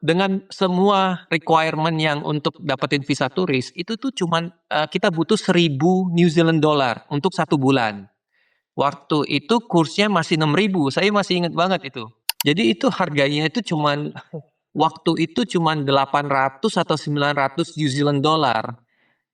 dengan semua requirement yang untuk dapetin visa turis, itu tuh cuman, kita butuh 1.000 New Zealand dollar untuk 1 bulan. Waktu itu kursnya masih 6.000, saya masih inget banget itu. Jadi itu harganya itu cuman waktu itu cuman 800 atau 900 New Zealand dollar.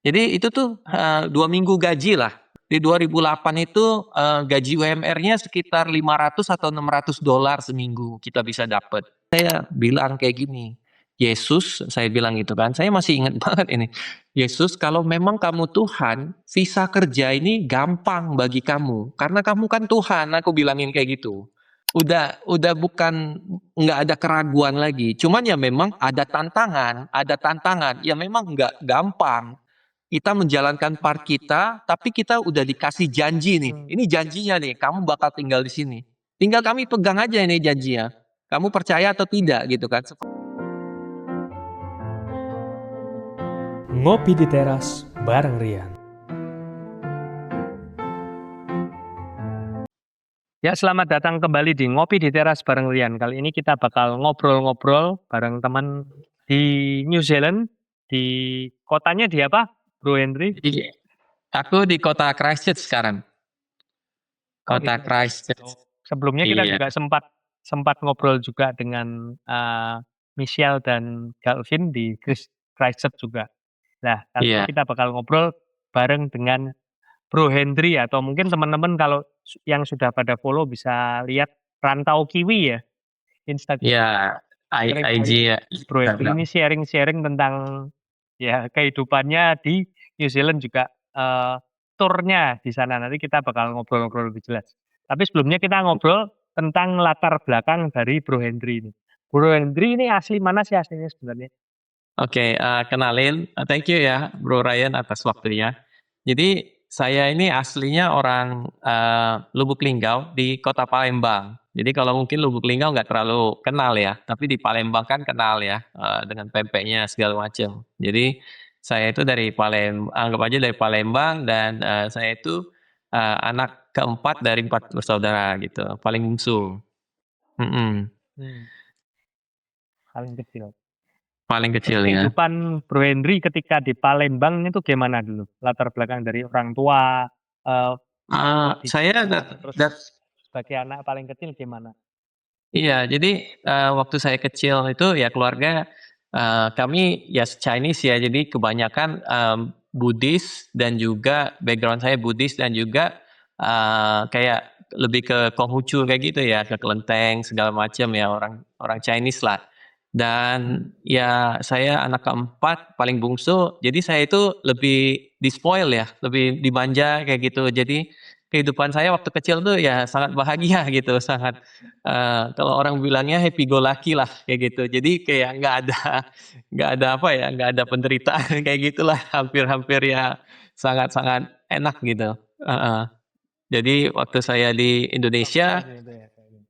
Jadi itu tuh, 2 minggu gaji lah. Di 2008 itu, gaji UMR-nya sekitar 500 atau 600 dolar seminggu kita bisa dapat. Saya bilang kayak gini, "Yesus," saya bilang gitu kan, saya masih ingat banget ini, "Yesus, kalau memang kamu Tuhan, visa kerja ini gampang bagi kamu, karena kamu kan Tuhan," aku bilangin kayak gitu. Udah bukan nggak ada keraguan lagi, cuman ya memang ada tantangan, ya memang nggak gampang. Kita menjalankan part kita, tapi kita udah dikasih janji nih. Ini janjinya nih, kamu bakal tinggal di sini. Tinggal kami pegang aja ini janjinya. Kamu percaya atau tidak gitu kan? Ngopi di teras bareng Rian. Ya, selamat datang kembali di Ngopi di Teras bareng Rian. Kali ini kita bakal ngobrol-ngobrol bareng teman di New Zealand. Di kotanya di apa, Bro Henry? Aku di kota Christchurch sekarang. Kota gitu. Christchurch. Sebelumnya kita Iya. juga sempat ngobrol juga dengan Michelle dan Galvin di Christchurch juga. Nah, kali ini Iya. kita bakal ngobrol bareng dengan Bro Henry, atau mungkin teman-teman kalau yang sudah pada follow bisa lihat Rantau Kiwi ya, Instagram. Iya. IG ya. Bro Henry ini sharing-sharing tentang ya kehidupannya di New Zealand, juga turnya di sana. Nanti kita bakal ngobrol-ngobrol lebih jelas. Tapi sebelumnya kita ngobrol tentang latar belakang dari Bro Henry ini. Bro Henry ini asli mana sih aslinya sebenarnya? Oke, kenalin, thank you ya Bro Ryan atas waktunya. Jadi saya ini aslinya orang Lubuk Linggau di kota Palembang. Jadi kalau mungkin Lubuk Linggau nggak terlalu kenal ya, tapi di Palembang kan kenal ya, dengan pempeknya segala macam. Jadi saya itu dari anggap aja dari Palembang, dan saya itu anak keempat dari 4 bersaudara gitu, paling bungsu. Mhm, Paling kecil. paling kecil ya. Kehidupan Bro Henry ketika di Palembang itu gimana dulu? Latar belakang dari orang tua, Saya terus sebagai anak paling kecil gimana? iya, jadi, waktu saya kecil itu ya keluarga, kami ya Chinese ya, jadi kebanyakan, Buddhis, dan juga background saya Buddhis, dan juga, kayak lebih ke Konghucu kayak gitu ya, ke kelenteng segala macam ya, orang orang Chinese lah. Dan ya saya anak keempat paling bungsu, jadi saya itu lebih di-spoil ya, lebih dimanja kayak gitu. Jadi kehidupan saya waktu kecil tuh ya sangat bahagia gitu, sangat, kalau orang bilangnya happy go lucky lah kayak gitu. Jadi kayak nggak ada apa ya, nggak ada penderitaan kayak gitulah, hampir-hampir ya sangat-sangat enak gitu, heeh. Jadi waktu saya di Indonesia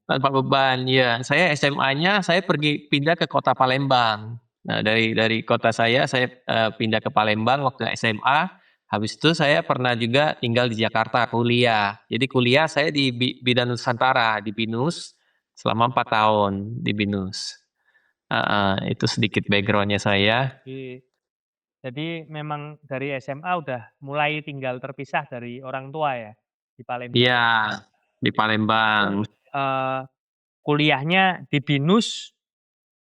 tanpa beban, ya. Saya SMA-nya saya pindah ke kota Palembang. Nah, dari kota saya, pindah ke Palembang waktu SMA. Habis itu saya pernah juga tinggal di Jakarta kuliah. Jadi kuliah saya di Bidang Nusantara, di BINUS, selama 4 tahun di BINUS. Heeh, itu sedikit background-nya saya. Jadi memang dari SMA udah mulai tinggal terpisah dari orang tua ya, di Palembang. Iya, di Palembang. Kuliahnya di BINUS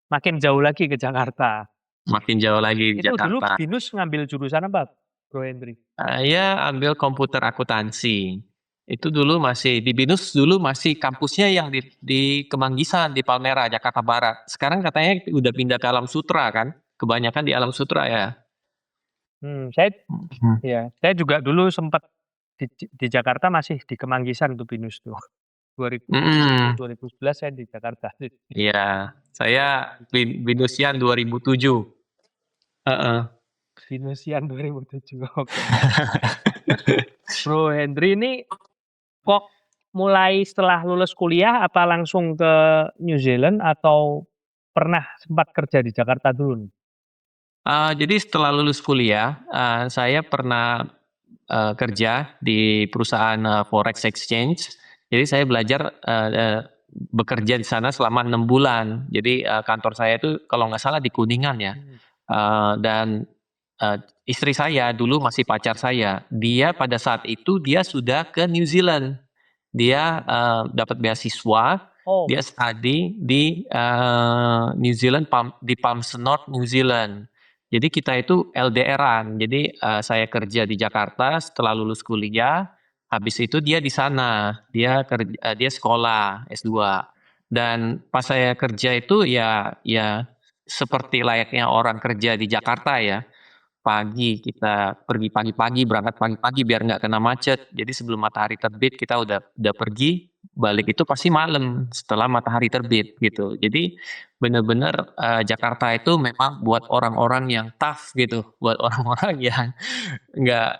makin jauh lagi ke Jakarta. Makin jauh lagi di Itu dulu Jakarta. BINUS ngambil jurusan apa, Bro Henry? Saya ambil komputer akuntansi. Itu dulu masih di BINUS, dulu masih kampusnya yang di Kemanggisan, di Palmerah, Jakarta Barat. Sekarang katanya udah pindah ke Alam Sutra kan, kebanyakan di Alam Sutra ya. Saya juga dulu sempat di Jakarta, masih di Kemanggisan tuh BINUS tuh. 2011 saya di Jakarta. Iya, saya BINUSian 2007. Heeh. BINUSian 2007. Oke. Bro Henry ini kok mulai setelah lulus kuliah, apa langsung ke New Zealand atau pernah sempat kerja di Jakarta dulu nih? Jadi setelah lulus kuliah, saya pernah, kerja di perusahaan, forex exchange. Jadi saya belajar, bekerja di sana selama 6 bulan. Jadi, kantor saya itu kalau nggak salah di Kuningan ya. Dan, istri saya dulu masih pacar saya, dia pada saat itu dia sudah ke New Zealand. Dia, dapat beasiswa, Oh, dia study di, New Zealand di Palmerston North, New Zealand. Jadi kita itu LDR-an. Jadi, saya kerja di Jakarta setelah lulus kuliah, habis itu dia di sana, dia sekolah S2. Dan pas saya kerja itu ya seperti layaknya orang kerja di Jakarta ya. Pagi kita pergi pagi-pagi, berangkat pagi-pagi biar nggak kena macet. Jadi sebelum matahari terbit kita udah pergi, balik itu pasti malam setelah matahari terbit gitu. Jadi bener-bener, Jakarta itu memang buat orang-orang yang tough gitu, buat orang-orang yang nggak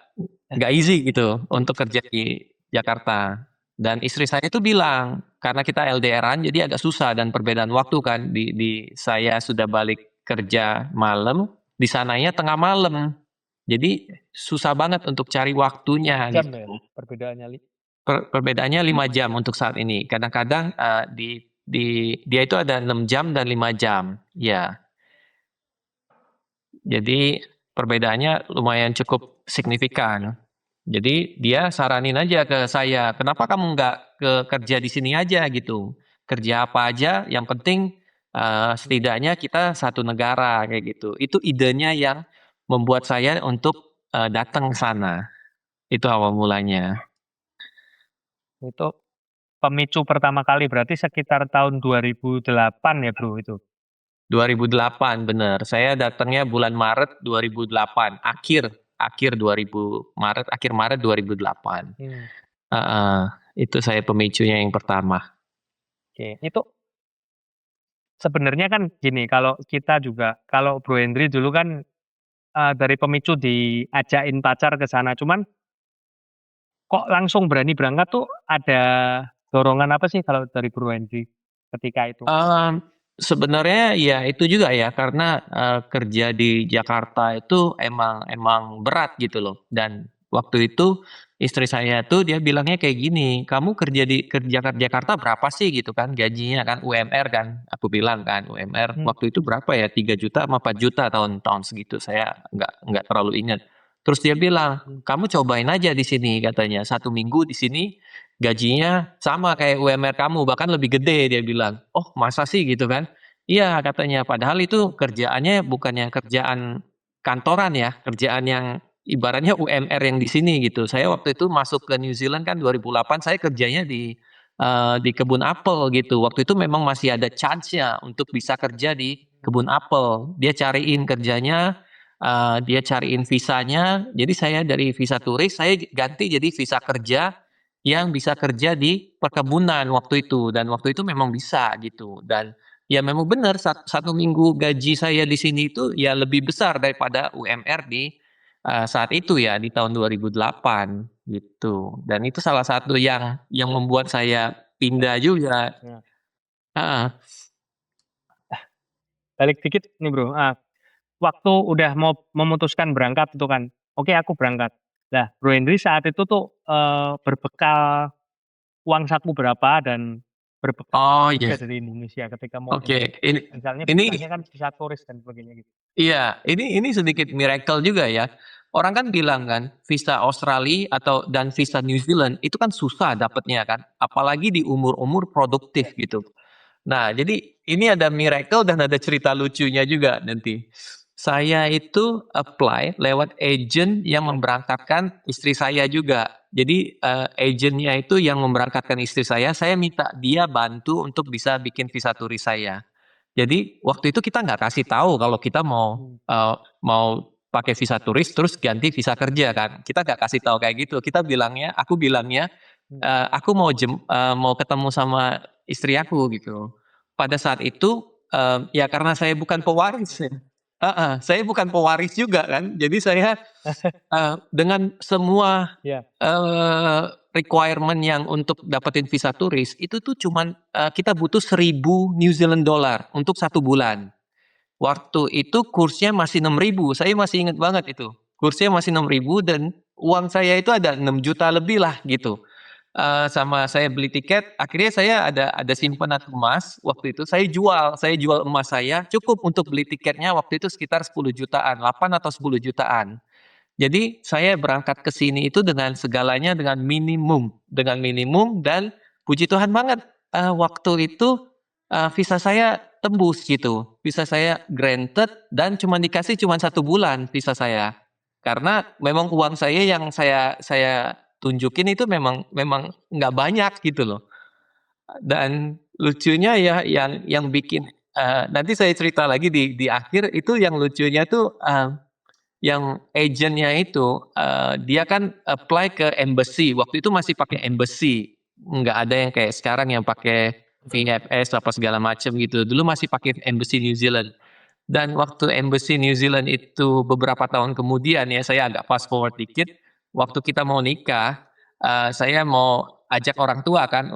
nggak easy gitu untuk kerja di Jakarta. Dan istri saya itu bilang, karena kita LDR-an jadi agak susah dan perbedaan waktu kan, di saya sudah balik kerja malam, di sananya tengah malam. Jadi susah banget untuk cari waktunya jam ya gitu. perbedaannya. Perbedaannya 5 jam untuk saat ini. Kadang-kadang, dia itu ada 6 jam dan 5 jam, ya. Jadi perbedaannya lumayan cukup signifikan. Jadi dia saranin aja ke saya, "Kenapa kamu nggak kerja di sini aja?" gitu. "Kerja apa aja yang penting, setidaknya kita satu negara," kayak gitu. Itu idenya yang membuat saya untuk, datang ke sana. Itu awal mulanya. Itu pemicu pertama kali berarti sekitar tahun 2008 ya, Bro, itu? 2008 bener, saya datangnya bulan Maret 2008, akhir 2000 Maret 2008. Heeh, itu saya pemicunya yang pertama. Oke, itu sebenarnya kan gini, kalau kita juga kalau Bro Hendry dulu kan, dari pemicu diajakin pacar ke sana, cuman kok langsung berani berangkat tuh ada dorongan apa sih kalau dari Bro Hendry ketika itu? Sebenarnya ya itu juga ya karena, kerja di Jakarta itu emang berat gitu loh dan waktu itu istri saya tuh dia bilangnya kayak gini, "Kamu kerja di Jakarta berapa sih?" Gitu kan gajinya kan, UMR kan, aku bilang kan, UMR Mmm, waktu itu berapa ya 3 juta apa 4 juta tahun segitu saya nggak terlalu ingat. Terus dia bilang, "Kamu cobain aja di sini," katanya, "1 minggu di sini gajinya sama kayak UMR kamu, bahkan lebih gede," dia bilang. "Oh masa sih?" Gitu kan. "Iya," katanya, "padahal itu kerjaannya bukannya kerjaan kantoran ya, kerjaan yang ibaratnya UMR yang di sini," gitu. Saya waktu itu masuk ke New Zealand kan 2008, saya kerjanya di kebun apel gitu. Waktu itu memang masih ada chance-nya untuk bisa kerja di kebun apel. Dia cariin kerjanya, dia cariin visanya, jadi saya dari visa turis, saya ganti jadi visa kerja yang bisa kerja di perkebunan waktu itu, dan waktu itu memang bisa gitu. Dan ya memang benar 1 minggu gaji saya di sini itu ya lebih besar daripada UMR di, saat itu ya di tahun 2008 gitu. Dan itu salah satu yang membuat saya pindah juga. nah, Heeh. balik dikit nih, Bro, waktu udah mau memutuskan berangkat itu kan, "Oke aku berangkat." Nah, Bro Hendry saat itu tuh, berbekal uang saku berapa dan berbekal Oh juga iya, dari Indonesia ketika mau oke. mudik. Ini Misalnya ini visanya kan visa turis dan sebagainya gitu. iya, ini sedikit miracle juga ya. Orang kan bilang kan, visa Australia dan visa New Zealand itu kan susah dapatnya kan, apalagi di umur-umur produktif gitu. Nah, jadi ini ada miracle dan ada cerita lucunya juga nanti. Saya itu apply lewat agent yang memberangkatkan istri saya juga. Jadi, agennya itu yang memberangkatkan istri saya minta dia bantu untuk bisa bikin visa turis saya. Jadi waktu itu kita nggak kasih tahu kalau kita mau pakai visa turis terus ganti visa kerja kan, kita nggak kasih tahu kayak gitu. Aku bilangnya, "Aku mau ketemu sama istri aku," gitu. Pada saat itu, ya karena saya bukan pewaris ya heeh, saya bukan pewaris juga kan, jadi saya, dengan semua, Iya, eee, requirement yang untuk dapetin visa turis, itu tuh cuman, kita butuh 1.000 New Zealand dollar untuk 1 bulan. Waktu itu kursnya masih 6.000, saya masih ingat banget itu. Kursnya masih 6.000 dan uang saya itu ada 6 juta lebih lah gitu. sama saya beli tiket, akhirnya saya ada simpanan emas waktu itu, saya jual emas saya cukup untuk beli tiketnya waktu itu sekitar 10 jutaan, 8 atau 10 jutaan. Jadi saya berangkat ke sini itu dengan segalanya dengan minimum dan puji Tuhan banget, waktu itu, visa saya tembus gitu, visa saya granted dan dikasih 1 bulan visa saya. Karena memang uang saya yang saya tunjukin itu memang memang nggak banyak gitu loh. Dan lucunya ya yang bikin, nanti saya cerita lagi di akhir itu yang lucunya tuh, yang agennya itu, dia kan apply ke embassy, waktu itu masih pakai embassy, nggak ada yang kayak sekarang yang pakai VFS apa segala macam gitu, dulu masih pakai embassy New Zealand. Dan waktu embassy New Zealand itu beberapa tahun kemudian ya, saya agak fast forward dikit, waktu kita mau nikah, saya mau ajak orang tua kan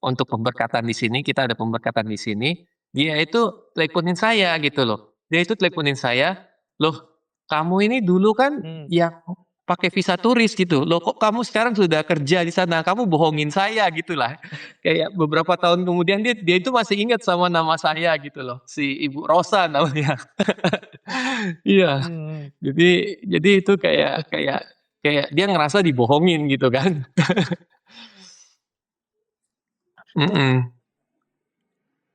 untuk pemberkatan di sini, kita ada pemberkatan di sini, dia itu teleponin saya gitu loh. Dia itu teleponin saya, "Loh, kamu ini dulu kan Hmm. yang pakai visa turis gitu, loh kok kamu sekarang sudah kerja di sana, kamu bohongin saya," gitulah. Kayak beberapa tahun kemudian dia dia itu masih ingat sama nama saya gitu loh, si Ibu Rosa namanya. Iya, Hmm. jadi itu kayak kayak kayak dia ngerasa dibohongin gitu kan. Mhm.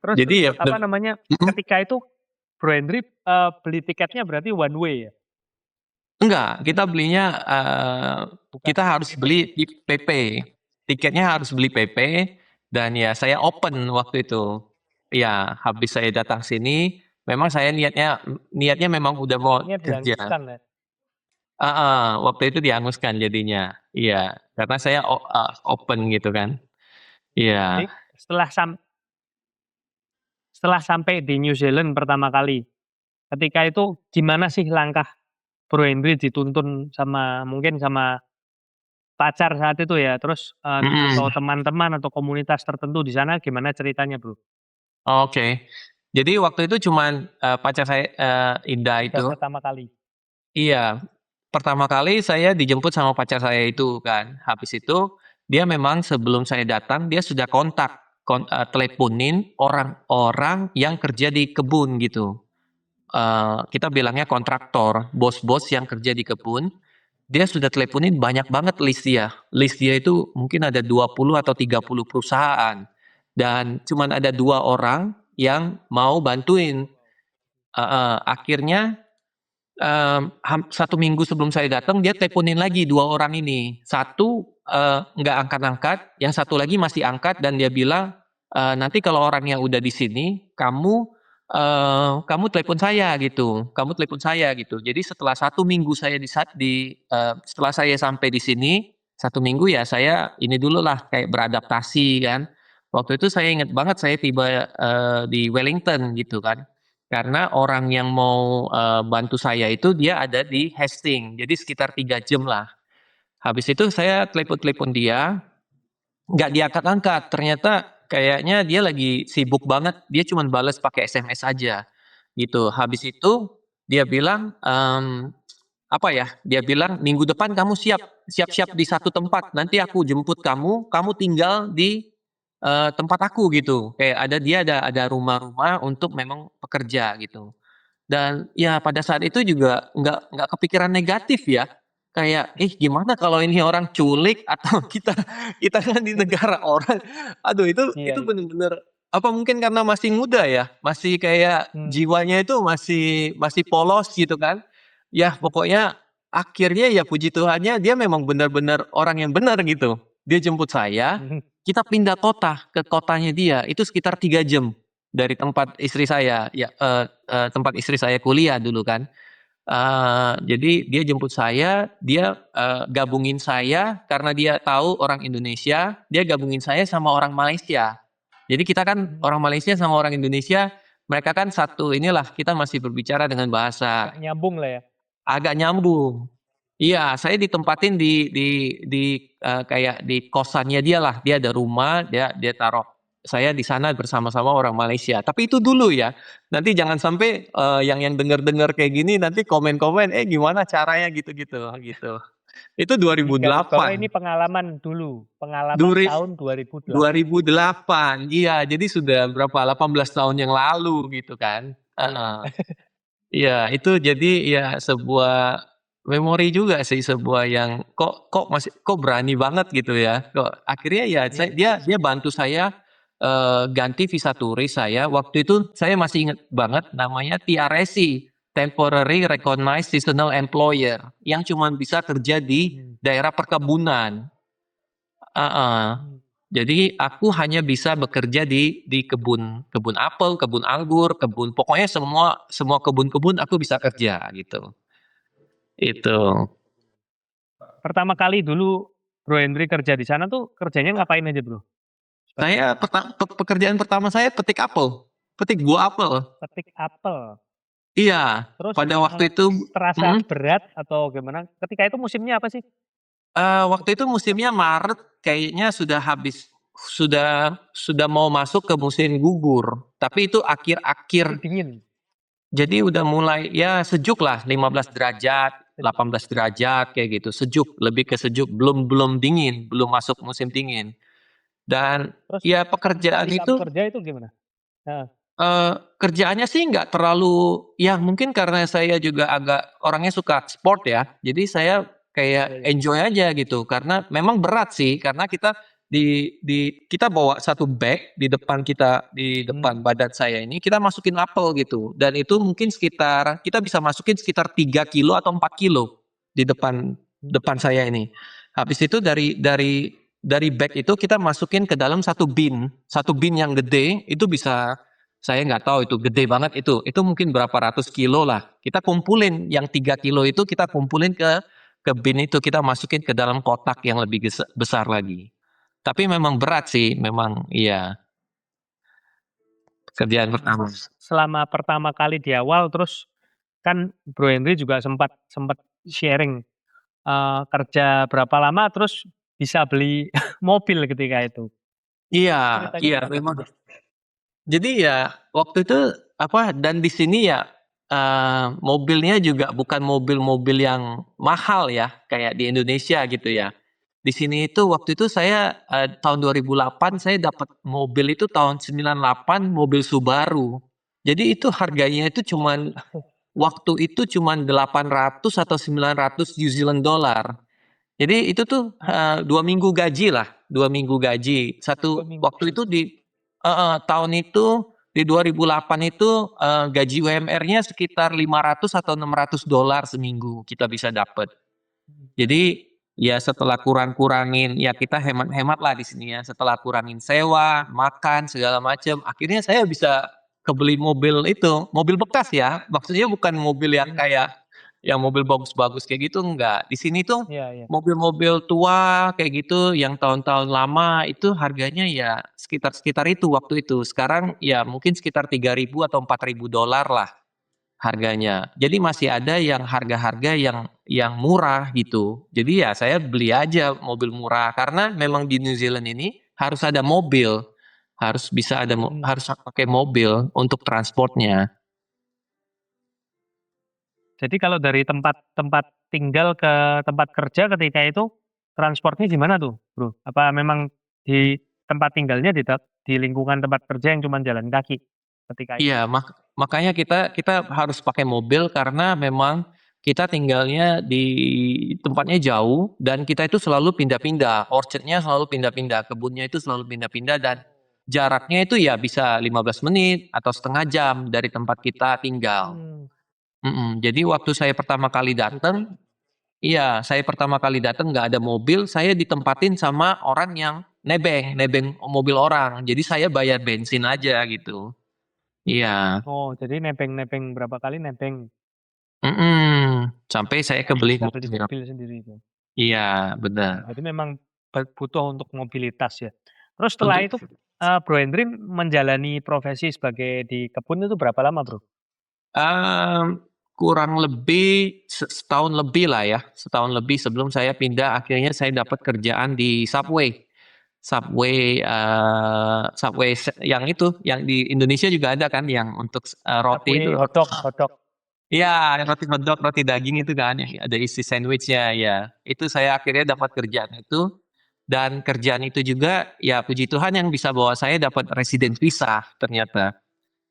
Terus Jadi ya apa namanya, mhm? ketika itu Bro Henry, beli tiketnya berarti one way ya? Enggak, kita belinya, Bukan kita harus PP? beli di PP. Tiketnya harus beli PP dan ya saya open waktu itu. Iya, habis saya datang sini, memang saya niatnya memang udah mau Tiketnya kerja. dihanguskan ya? Heeh, waktu itu dihanguskan jadinya. Iya, karena saya open gitu kan. Iya. Jadi setelah sampai di New Zealand pertama kali, ketika itu gimana sih langkah Bro Henry dituntun sama mungkin sama pacar saat itu ya, terus, atau Mhm. teman-teman atau komunitas tertentu di sana gimana ceritanya, Bro? Oke. Jadi waktu itu cuman, pacar saya, Indah Ketika itu. pertama kali? Iya, pertama kali saya dijemput sama pacar saya itu kan, habis itu dia memang sebelum saya datang dia sudah teleponin orang-orang yang kerja di kebun gitu, kita bilangnya kontraktor, bos-bos yang kerja di kebun, dia sudah teleponin banyak banget list dia itu mungkin ada 20 atau 30 perusahaan, dan cuman ada 2 orang yang mau bantuin, heeh, akhirnya 1 minggu sebelum saya datang dia teleponin lagi 2 orang ini. Satu, nggak angkat-angkat, yang satu lagi masih angkat dan dia bilang, "Nanti kalau orangnya udah di sini, kamu telepon saya," gitu, "kamu telepon saya," gitu. Jadi setelah 1 minggu saya setelah saya sampai di sini, 1 minggu ya saya ini dululah kayak beradaptasi kan. Waktu itu saya inget banget saya tiba, di Wellington gitu kan. Karena orang yang mau, bantu saya itu dia ada di Hastings, jadi sekitar 3 jam lah. Habis itu saya telepon-telepon dia, nggak diangkat-angkat, ternyata kayaknya dia lagi sibuk banget, dia cuman bales pakai SMS aja, gitu. Habis itu dia bilang, apa ya, dia bilang, "Minggu depan kamu siap-siap di satu tempat, nanti aku jemput kamu, kamu tinggal di, tempat aku," gitu. Kayak ada rumah-rumah untuk memang pekerja gitu. Dan ya pada saat itu juga nggak kepikiran negatif ya, kayak, "Ih gimana kalau ini orang culik atau kita kan di negara orang." Aduh Iya itu iya. bener-bener apa mungkin karena masih muda ya, masih kayak Mmm. jiwanya itu masih masih polos gitu kan. Ya pokoknya akhirnya ya puji Tuhannya dia memang benar-benar orang yang benar gitu. Dia jemput saya, Mhm. kita pindah kota ke kotanya dia, itu sekitar 3 jam dari tempat istri saya, ya, tempat istri saya kuliah dulu kan. Jadi dia jemput saya, dia, gabungin saya karena dia tahu orang Indonesia, dia gabungin saya sama orang Malaysia. Jadi kita kan Mmm. orang Malaysia sama orang Indonesia, mereka kan satu inilah, kita masih berbicara dengan bahasa Agak nyambung lah ya? agak nyambung. Iya, saya ditempatin kayak di kosannya dialah, dia ada rumah, dia dia taruh saya di sana bersama-sama orang Malaysia. Tapi itu dulu ya, nanti jangan sampai, yang denger-denger kayak gini nanti komen-komen, "Eh, gimana caranya?" Gitu-gitu, gitu. Itu Digaris bawah 2008. ini pengalaman dulu, pengalaman Duri tahun 2008. 2008. Iya, jadi sudah berapa, 18 tahun yang lalu gitu kan. Heeh. Iya, itu jadi ya sebuah memori juga sih, sebuah yang kok berani banget gitu ya. Kok akhirnya ya Iya. dia bantu saya, ganti visa turis saya. Waktu itu saya masih ingat banget namanya TRSE, Temporary Recognized Seasonal Employer, yang cuman bisa kerja di Hmm. daerah perkebunan. Heeh. Jadi aku hanya bisa bekerja di kebun kebun apel, kebun anggur, kebun pokoknya semua kebun-kebun aku bisa kerja gitu. Itu. Pertama kali dulu Bro Henry kerja di sana tuh kerjanya ngapain aja Bro? Sebagai Saya pekerjaan pertama saya petik apel, petik buah apel. petik apel. Iya, Terus pada waktu itu terasa mhm, berat atau gimana? Ketika itu musimnya apa sih? waktu itu musimnya Maret kayaknya sudah habis, sudah mau masuk ke musim gugur, tapi itu Itu akhir-akhir. dingin. Jadi udah mulai ya sejuk lah 15 derajat, 18 derajat kayak gitu, sejuk, lebih ke sejuk, belum belum dingin, belum masuk musim dingin. Dan Terus ya pekerjaan ketika itu, bekerja itu gimana? Heeh. kerjaannya sih nggak terlalu ya mungkin karena saya juga agak orangnya suka sport ya, jadi saya Iya, kayak iya. enjoy aja gitu, karena memang berat sih, karena kita kita bawa satu bag di depan kita, di Hmm. depan badan saya ini, kita masukin apel gitu, dan itu mungkin sekitar kita bisa masukin sekitar 3 kilo atau 4 kilo di depan depan saya ini. Habis itu dari bag itu kita masukin ke dalam satu bin yang gede, itu bisa saya nggak tahu itu gede banget itu mungkin berapa ratus kilo lah. Kita kumpulin yang 3 kilo itu kita kumpulin ke bin itu, kita masukin ke dalam kotak yang lebih besar lagi. Tapi memang berat sih, memang iya, kerjaan pertama. Selama pertama kali di awal terus kan Bro Henry juga sempat sempat sharing, kerja berapa lama terus bisa beli mobil ketika itu. Iya, Ceritanya iya gimana? memang. Jadi ya waktu itu apa, dan di sini ya, mobilnya juga bukan mobil-mobil yang mahal ya, kayak di Indonesia gitu ya. Di sini itu waktu itu saya, tahun 2008 saya dapat mobil itu tahun 98 mobil Subaru. Jadi itu harganya itu cuman waktu itu cuman 800 atau 900 New Zealand dollar. Jadi itu tuh, 2 minggu gaji lah, 2 minggu gaji. 2 Satu minggu. waktu itu di heeh, tahun itu di 2008 itu, gaji UMR-nya sekitar 500 atau 600 dolar seminggu kita bisa dapat. Jadi ya setelah kurangin ya kita hemat-hemat lah di sini ya, setelah kurangin sewa, makan, segala macam, akhirnya saya bisa kebeli mobil itu, mobil bekas ya, maksudnya bukan mobil yang kayak yang mobil bagus-bagus kayak gitu, enggak. Di sini tuh Iya, iya. mobil-mobil tua kayak gitu yang tahun-tahun lama itu harganya ya sekitar itu waktu itu. Sekarang ya mungkin sekitar 3.000 atau 4.000 dolar lah harganya. Jadi masih ada yang harga-harga yang murah gitu. Jadi ya saya beli aja mobil murah karena memang di New Zealand ini harus ada mobil, harus bisa ada harus pakai mobil untuk transportnya. Jadi kalau dari tempat tempat tinggal ke tempat kerja ketika itu, transportnya gimana tuh, Bro? Apa memang di tempat tinggalnya di lingkungan tempat kerja yang cuman jalan kaki ketika itu? Iya, makanya kita harus pakai mobil karena memang kita tinggalnya di tempatnya jauh dan kita itu selalu pindah-pindah, orchard-nya selalu pindah-pindah, kebunnya itu selalu pindah-pindah dan jaraknya itu ya bisa 15 menit atau setengah jam dari tempat kita tinggal. Mmm. Jadi waktu saya pertama kali datang, iya, saya pertama kali datang nggak ada mobil, saya ditempatin sama orang yang nebeng nebeng mobil orang. Jadi saya bayar bensin aja gitu. Iya, Oh, jadi nebeng-nebeng berapa kali nebeng, sampai saya kebeli bisa beli mobil. mobil sendiri itu. Iya, benar. Berarti memang butuh untuk mobilitas ya. Terus setelah Untuk itu, Bro Henry menjalani profesi sebagai di kebun itu berapa lama, Bro? kurang lebih setahun lebih lah ya, setahun lebih sebelum saya pindah akhirnya saya dapat kerjaan di Subway. Subway yang itu, yang di Indonesia juga ada kan yang untuk, roti Subway itu. hotdog hotdog. Iya, roti hotdog, roti daging itu kan, yang ada isi sandwich-nya, ya. Itu saya akhirnya dapat kerjaan itu, dan kerjaan itu juga, ya puji Tuhan yang bisa bawa saya dapat resident visa ternyata.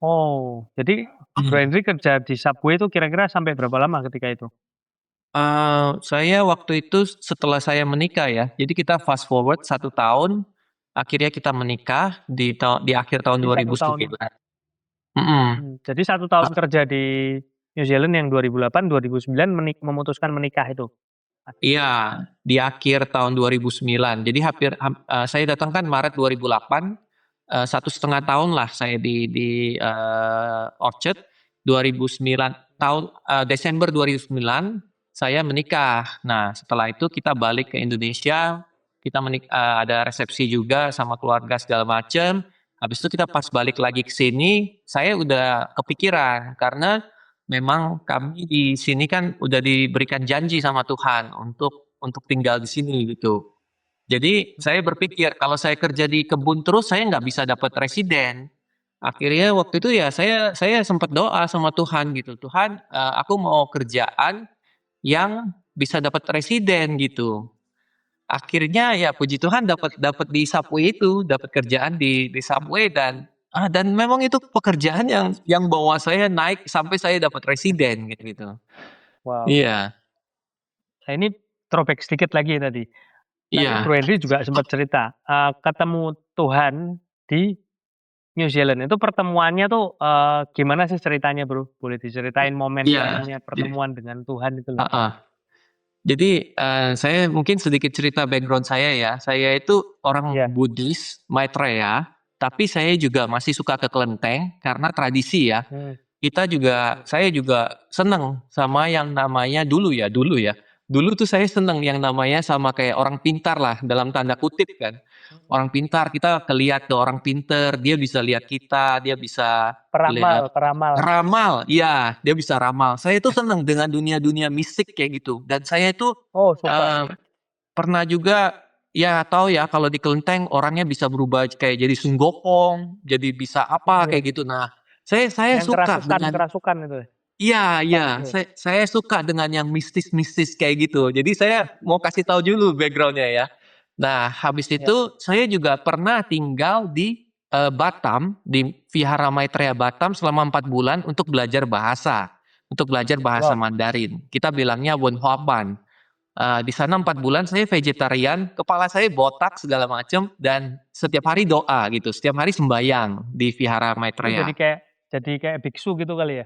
Oh, jadi Bro Hmm. Henry kerja di Subway itu kira-kira sampai berapa lama ketika itu? Saya waktu itu setelah saya menikah ya, jadi kita fast forward 1 tahun, akhirnya kita menikah di akhir tahun Jadi satu tahun 2009. Mhm. jadi 1 tahun kerja di New Zealand yang 2008, 2009 memutuskan menikah itu? Iya, di akhir tahun 2009. Jadi saya datang kan Maret 2008, 1,5 tahun lah saya di Orchard. 2009 Desember 2009 saya menikah. Nah, setelah itu kita balik ke Indonesia, ada resepsi juga sama keluarga segala macam. Habis itu kita pas balik lagi ke sini, saya udah kepikiran karena memang kami di sini kan udah diberikan janji sama Tuhan untuk tinggal di sini gitu. Jadi saya berpikir kalau saya kerja di kebun terus saya nggak bisa dapat residen. Akhirnya waktu itu ya saya sempat doa sama Tuhan gitu, "Tuhan, aku mau kerjaan yang bisa dapat residen," gitu. Akhirnya ya puji Tuhan dapat dapat di Subway itu, dapat kerjaan di Subway dan memang itu pekerjaan yang bawa saya naik sampai saya dapat residen gitu. Wow. Iya, Nah ini throwback sedikit lagi tadi. Tadi iya, Bro Henry juga sempat cerita, ketemu Tuhan di New Zealand itu pertemuannya tuh, gimana sih ceritanya Bro? Boleh diceritain iya, momen-momennya pertemuan dengan Tuhan itu loh? heeh. Jadi, saya mungkin sedikit cerita background saya ya. Saya itu orang Iya. Buddhis, Maitreya, tapi saya juga masih suka ke kelenteng karena tradisi ya. Mmm, Saya juga seneng sama yang namanya dulu tuh saya seneng yang namanya sama kayak orang pintar lah dalam tanda kutip kan. mhm. Orang pintar, kita ke orang pinter, dia bisa lihat kita, dia bisa Peramal lihat peramal. ramal, iya, dia bisa ramal. Saya itu seneng dengan dunia-dunia mistik kayak gitu dan saya itu, Oh suka. eee, pernah juga ya tahu ya kalau di kelenteng orangnya bisa berubah kayak jadi Sun Gokong, jadi bisa apa Iya, kayak gitu. Nah, saya yang suka dengan kerasukan itu ya? iya, Oke, saya suka dengan yang mistis-mistis kayak gitu. Jadi saya mau kasih tahu dulu background-nya ya. Nah, habis ya. itu saya juga pernah tinggal di, Batam, di Vihara Maitreya Batam selama 4 bulan untuk belajar bahasa Wow, Mandarin. Kita bilangnya Wenhuaban. Di sana 4 bulan saya vegetarian, kepala saya botak segala macam dan setiap hari doa gitu, setiap hari sembayang di Vihara itu Maitreya. jadi kayak biksu gitu kali ya?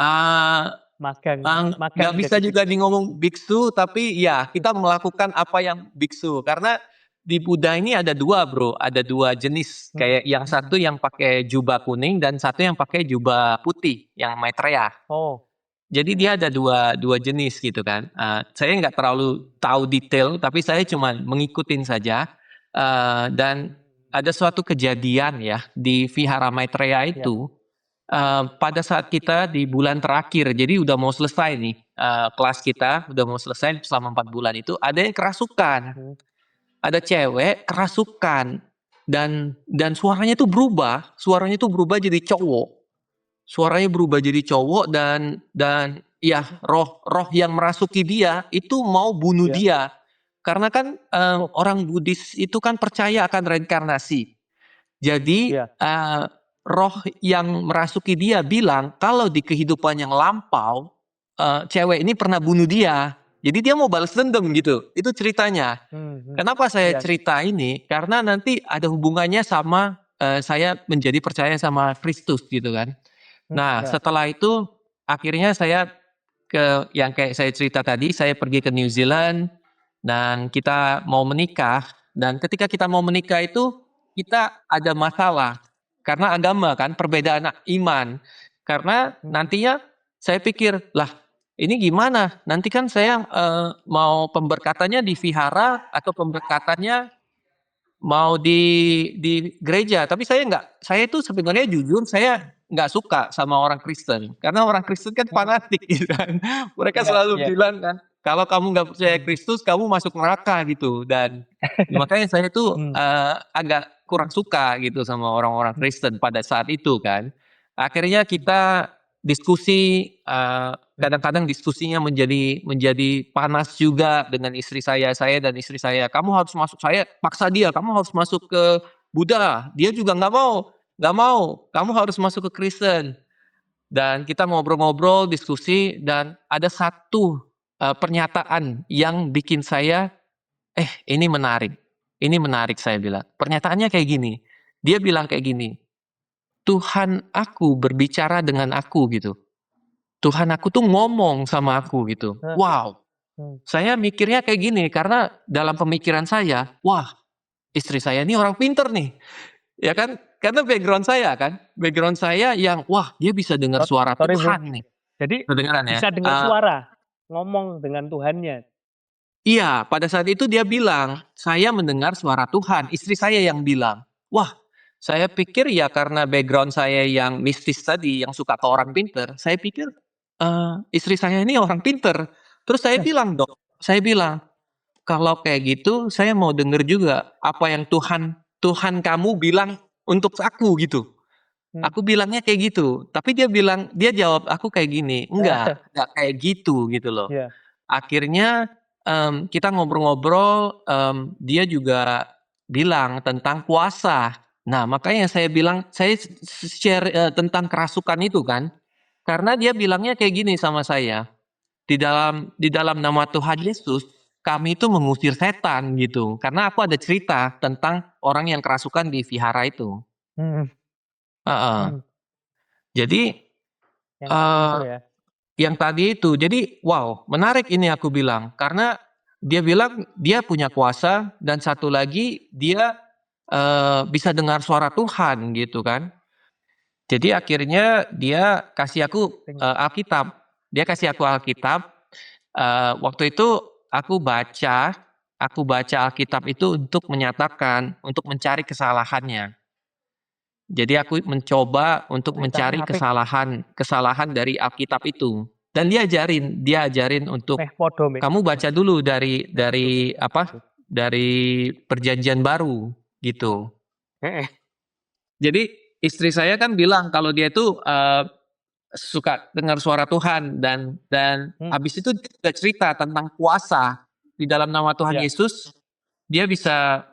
Eee Magang Nggak magang bisa jadi juga biksu. ngomong biksu, tapi ya kita melakukan apa yang biksu. Karena di Buddha ini ada 2 Bro, ada 2 jenis. Mhm, Kayak yang satu yang pakai jubah kuning dan satu yang pakai jubah putih, yang Maitreya. oh, Jadi dia ada dua dua jenis gitu kan. Saya nggak terlalu tahu detail, tapi saya cuma mengikutin saja. Dan ada suatu kejadian ya di Vihara Maitreya ya, itu, pada saat kita di bulan terakhir, jadi udah mau selesai nih, kelas kita udah mau selesai selama 4 bulan itu, ada yang kerasukan, mhm, ada cewek kerasukan dan suaranya tuh berubah jadi cowok. Suaranya berubah jadi cowok dan ya roh-roh yang merasuki dia itu mau bunuh iya, dia. Karena kan, oh, orang Buddhis itu kan percaya akan reinkarnasi. Jadi, iya, roh yang merasuki dia bilang kalau di kehidupan yang lampau, cewek ini pernah bunuh dia. Jadi dia mau balas dendam gitu, itu ceritanya. mhm, Kenapa saya iya, cerita ini, karena nanti ada hubungannya sama, saya menjadi percaya sama Kristus gitu kan. Nah, iya, setelah itu akhirnya saya yang kayak saya cerita tadi, saya pergi ke New Zealand dan kita mau menikah, dan ketika kita mau menikah itu, kita ada masalah karena agama kan, perbedaan iman. Karena mhm, nantinya saya pikir, "Lah, ini gimana? Nanti kan saya, mau pemberkatannya di vihara atau pemberkatannya mau di gereja." Tapi saya itu sebenarnya jujur saya nggak suka sama orang Kristen, karena orang Kristen kan mhm, fanatik gitu kan. Mereka iya selalu iya, bilang kan, "Kalau kamu nggak percaya mhm, Kristus, kamu masuk neraka," gitu. Dan makanya saya tuh, mmm, agak kurang suka gitu sama orang-orang mhm, Kristen pada saat itu kan. Akhirnya kita diskusi, kadang-kadang diskusinya menjadi panas juga dengan istri saya dan istri saya, "Kamu harus masuk," saya paksa dia, "Kamu harus masuk ke Buddha." Dia juga nggak mau, "Kamu harus masuk ke Kristen." Dan kita ngobrol-ngobrol, diskusi, dan ada satu, pernyataan yang bikin saya, ini menarik," saya bilang. Pernyataannya kayak gini, dia bilang kayak gini, "Tuhan aku berbicara dengan aku," gitu. "Tuhan aku tuh ngomong sama aku," gitu. Heeh. Wow, Hmm. saya mikirnya kayak gini, karena dalam pemikiran saya, wah, istri saya ini orang pinter nih, ya kan? Karena background saya yang, wah, dia bisa dengar suara Sorry bro, Tuhan nih. jadi Kedengeran ya? bisa dengar suara, ngomong dengan Tuhannya. Iya, pada saat itu dia bilang, "Saya mendengar suara Tuhan." Istri saya yang bilang. Wah, saya pikir ya karena background saya yang mistis tadi, yang suka ke orang pinter, saya pikir, istri saya ini orang pinter. Terus saya bilang, "Kalau kayak gitu saya mau denger juga apa yang Tuhan kamu bilang untuk aku," gitu. Aku bilangnya kayak gitu, tapi dia jawab aku kayak gini, "Enggak kayak gitu loh." Iya. Akhirnya, kita ngobrol-ngobrol, dia juga bilang tentang puasa. Nah, makanya saya bilang, saya share, tentang kerasukan itu kan, karena dia bilangnya kayak gini sama saya, "Di dalam nama Tuhan Yesus, kami itu mengusir setan," gitu. Karena aku ada cerita tentang orang yang kerasukan di vihara itu. Mhm. Heeh. Mhm. Jadi, Yang tadi eee itu ya. yang tadi itu. Jadi, wow, menarik ini aku bilang, karena dia bilang dia punya kuasa dan satu lagi dia, bisa dengar suara Tuhan gitu kan. Jadi akhirnya dia kasih aku, Alkitab. Dia kasih aku Alkitab, waktu itu aku baca Alkitab itu untuk menyatakan, untuk mencari kesalahannya. Jadi aku mencoba untuk Ceritanya mencari apik, kesalahan dari Alkitab itu. Dan dia ajarin untuk, meh podo Mbak. "Kamu baca dulu dari apa, dari Perjanjian Baru," gitu. Heeh. Jadi istri saya kan bilang kalau dia itu, suka dengar suara Tuhan dan Mmm. habis itu dia juga cerita tentang kuasa. Di dalam nama Tuhan Iya. Yesus, dia bisa,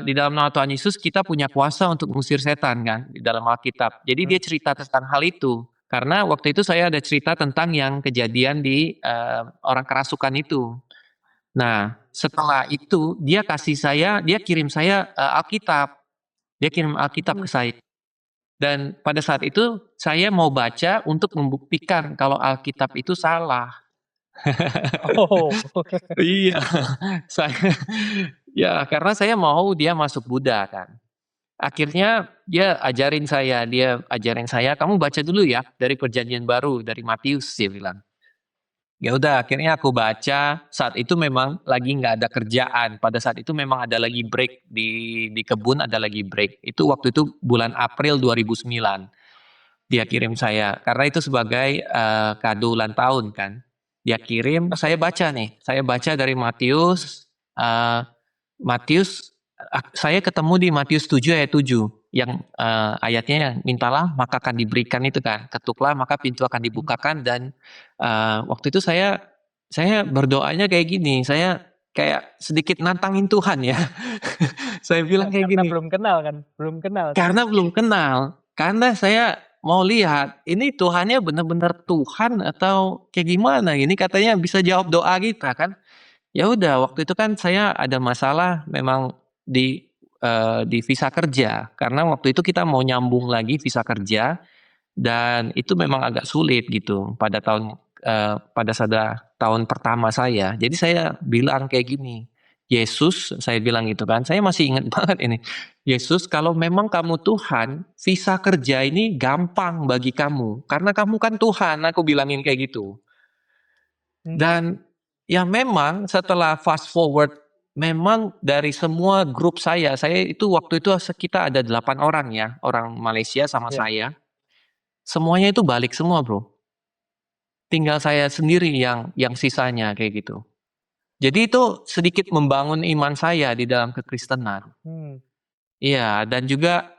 di dalam nama Tuhan Yesus kita punya kuasa untuk mengusir setan kan, di dalam Alkitab. Jadi dia cerita tentang hal itu. Karena waktu itu saya ada cerita tentang yang kejadian di, orang kerasukan itu. Nah, setelah itu dia kirim saya, Alkitab. Dia kirim Alkitab ke saya. Dan pada saat itu saya mau baca untuk membuktikan kalau Alkitab itu salah. Oh. Iya, saya ya karena saya mau dia masuk Buddha kan. Akhirnya dia ajarin saya, "Kamu baca dulu ya dari Perjanjian Baru, dari Matius," dia bilang. Ya udah akhirnya aku baca, saat itu memang lagi nggak ada kerjaan, pada saat itu memang ada lagi break di kebun ada lagi break. Itu waktu itu bulan April 2009. Dia kirim saya, karena itu sebagai, kado ulang tahun kan. Dia kirim, saya baca dari Matius, Matius, saya ketemu di Matius 7 ayat 7 yang, ayatnya yang, "Mintalah maka akan diberikan," itu kan, "Ketuklah maka pintu akan dibukakan," dan, waktu itu saya berdoanya kayak gini, saya kayak sedikit nantangin Tuhan ya. Saya bilang kayak Karena gini, belum kenal kan, belum kenal. karena belum kenal, karena saya mau lihat, ini Tuhannya benar-benar Tuhan atau kayak gimana, ini katanya bisa jawab doa kita kan. Ya udah waktu itu kan saya ada masalah memang di visa kerja, karena waktu itu kita mau nyambung lagi visa kerja dan itu memang agak sulit gitu pada tahun pertama saya. Jadi saya bilang kayak gini, "Yesus," saya bilang gitu kan, saya masih ingat banget ini, "Yesus kalau memang kamu Tuhan, visa kerja ini gampang bagi kamu, karena kamu kan Tuhan," aku bilangin kayak gitu. Mmm. Dan, ya memang setelah fast forward, memang dari semua grup saya itu waktu itu kita ada 8 orang ya, orang Malaysia sama Iya. saya, semuanya itu balik semua Bro. Tinggal saya sendiri yang sisanya kayak gitu. Jadi itu sedikit membangun iman saya di dalam kekristenan. Mmm. Iya, dan juga,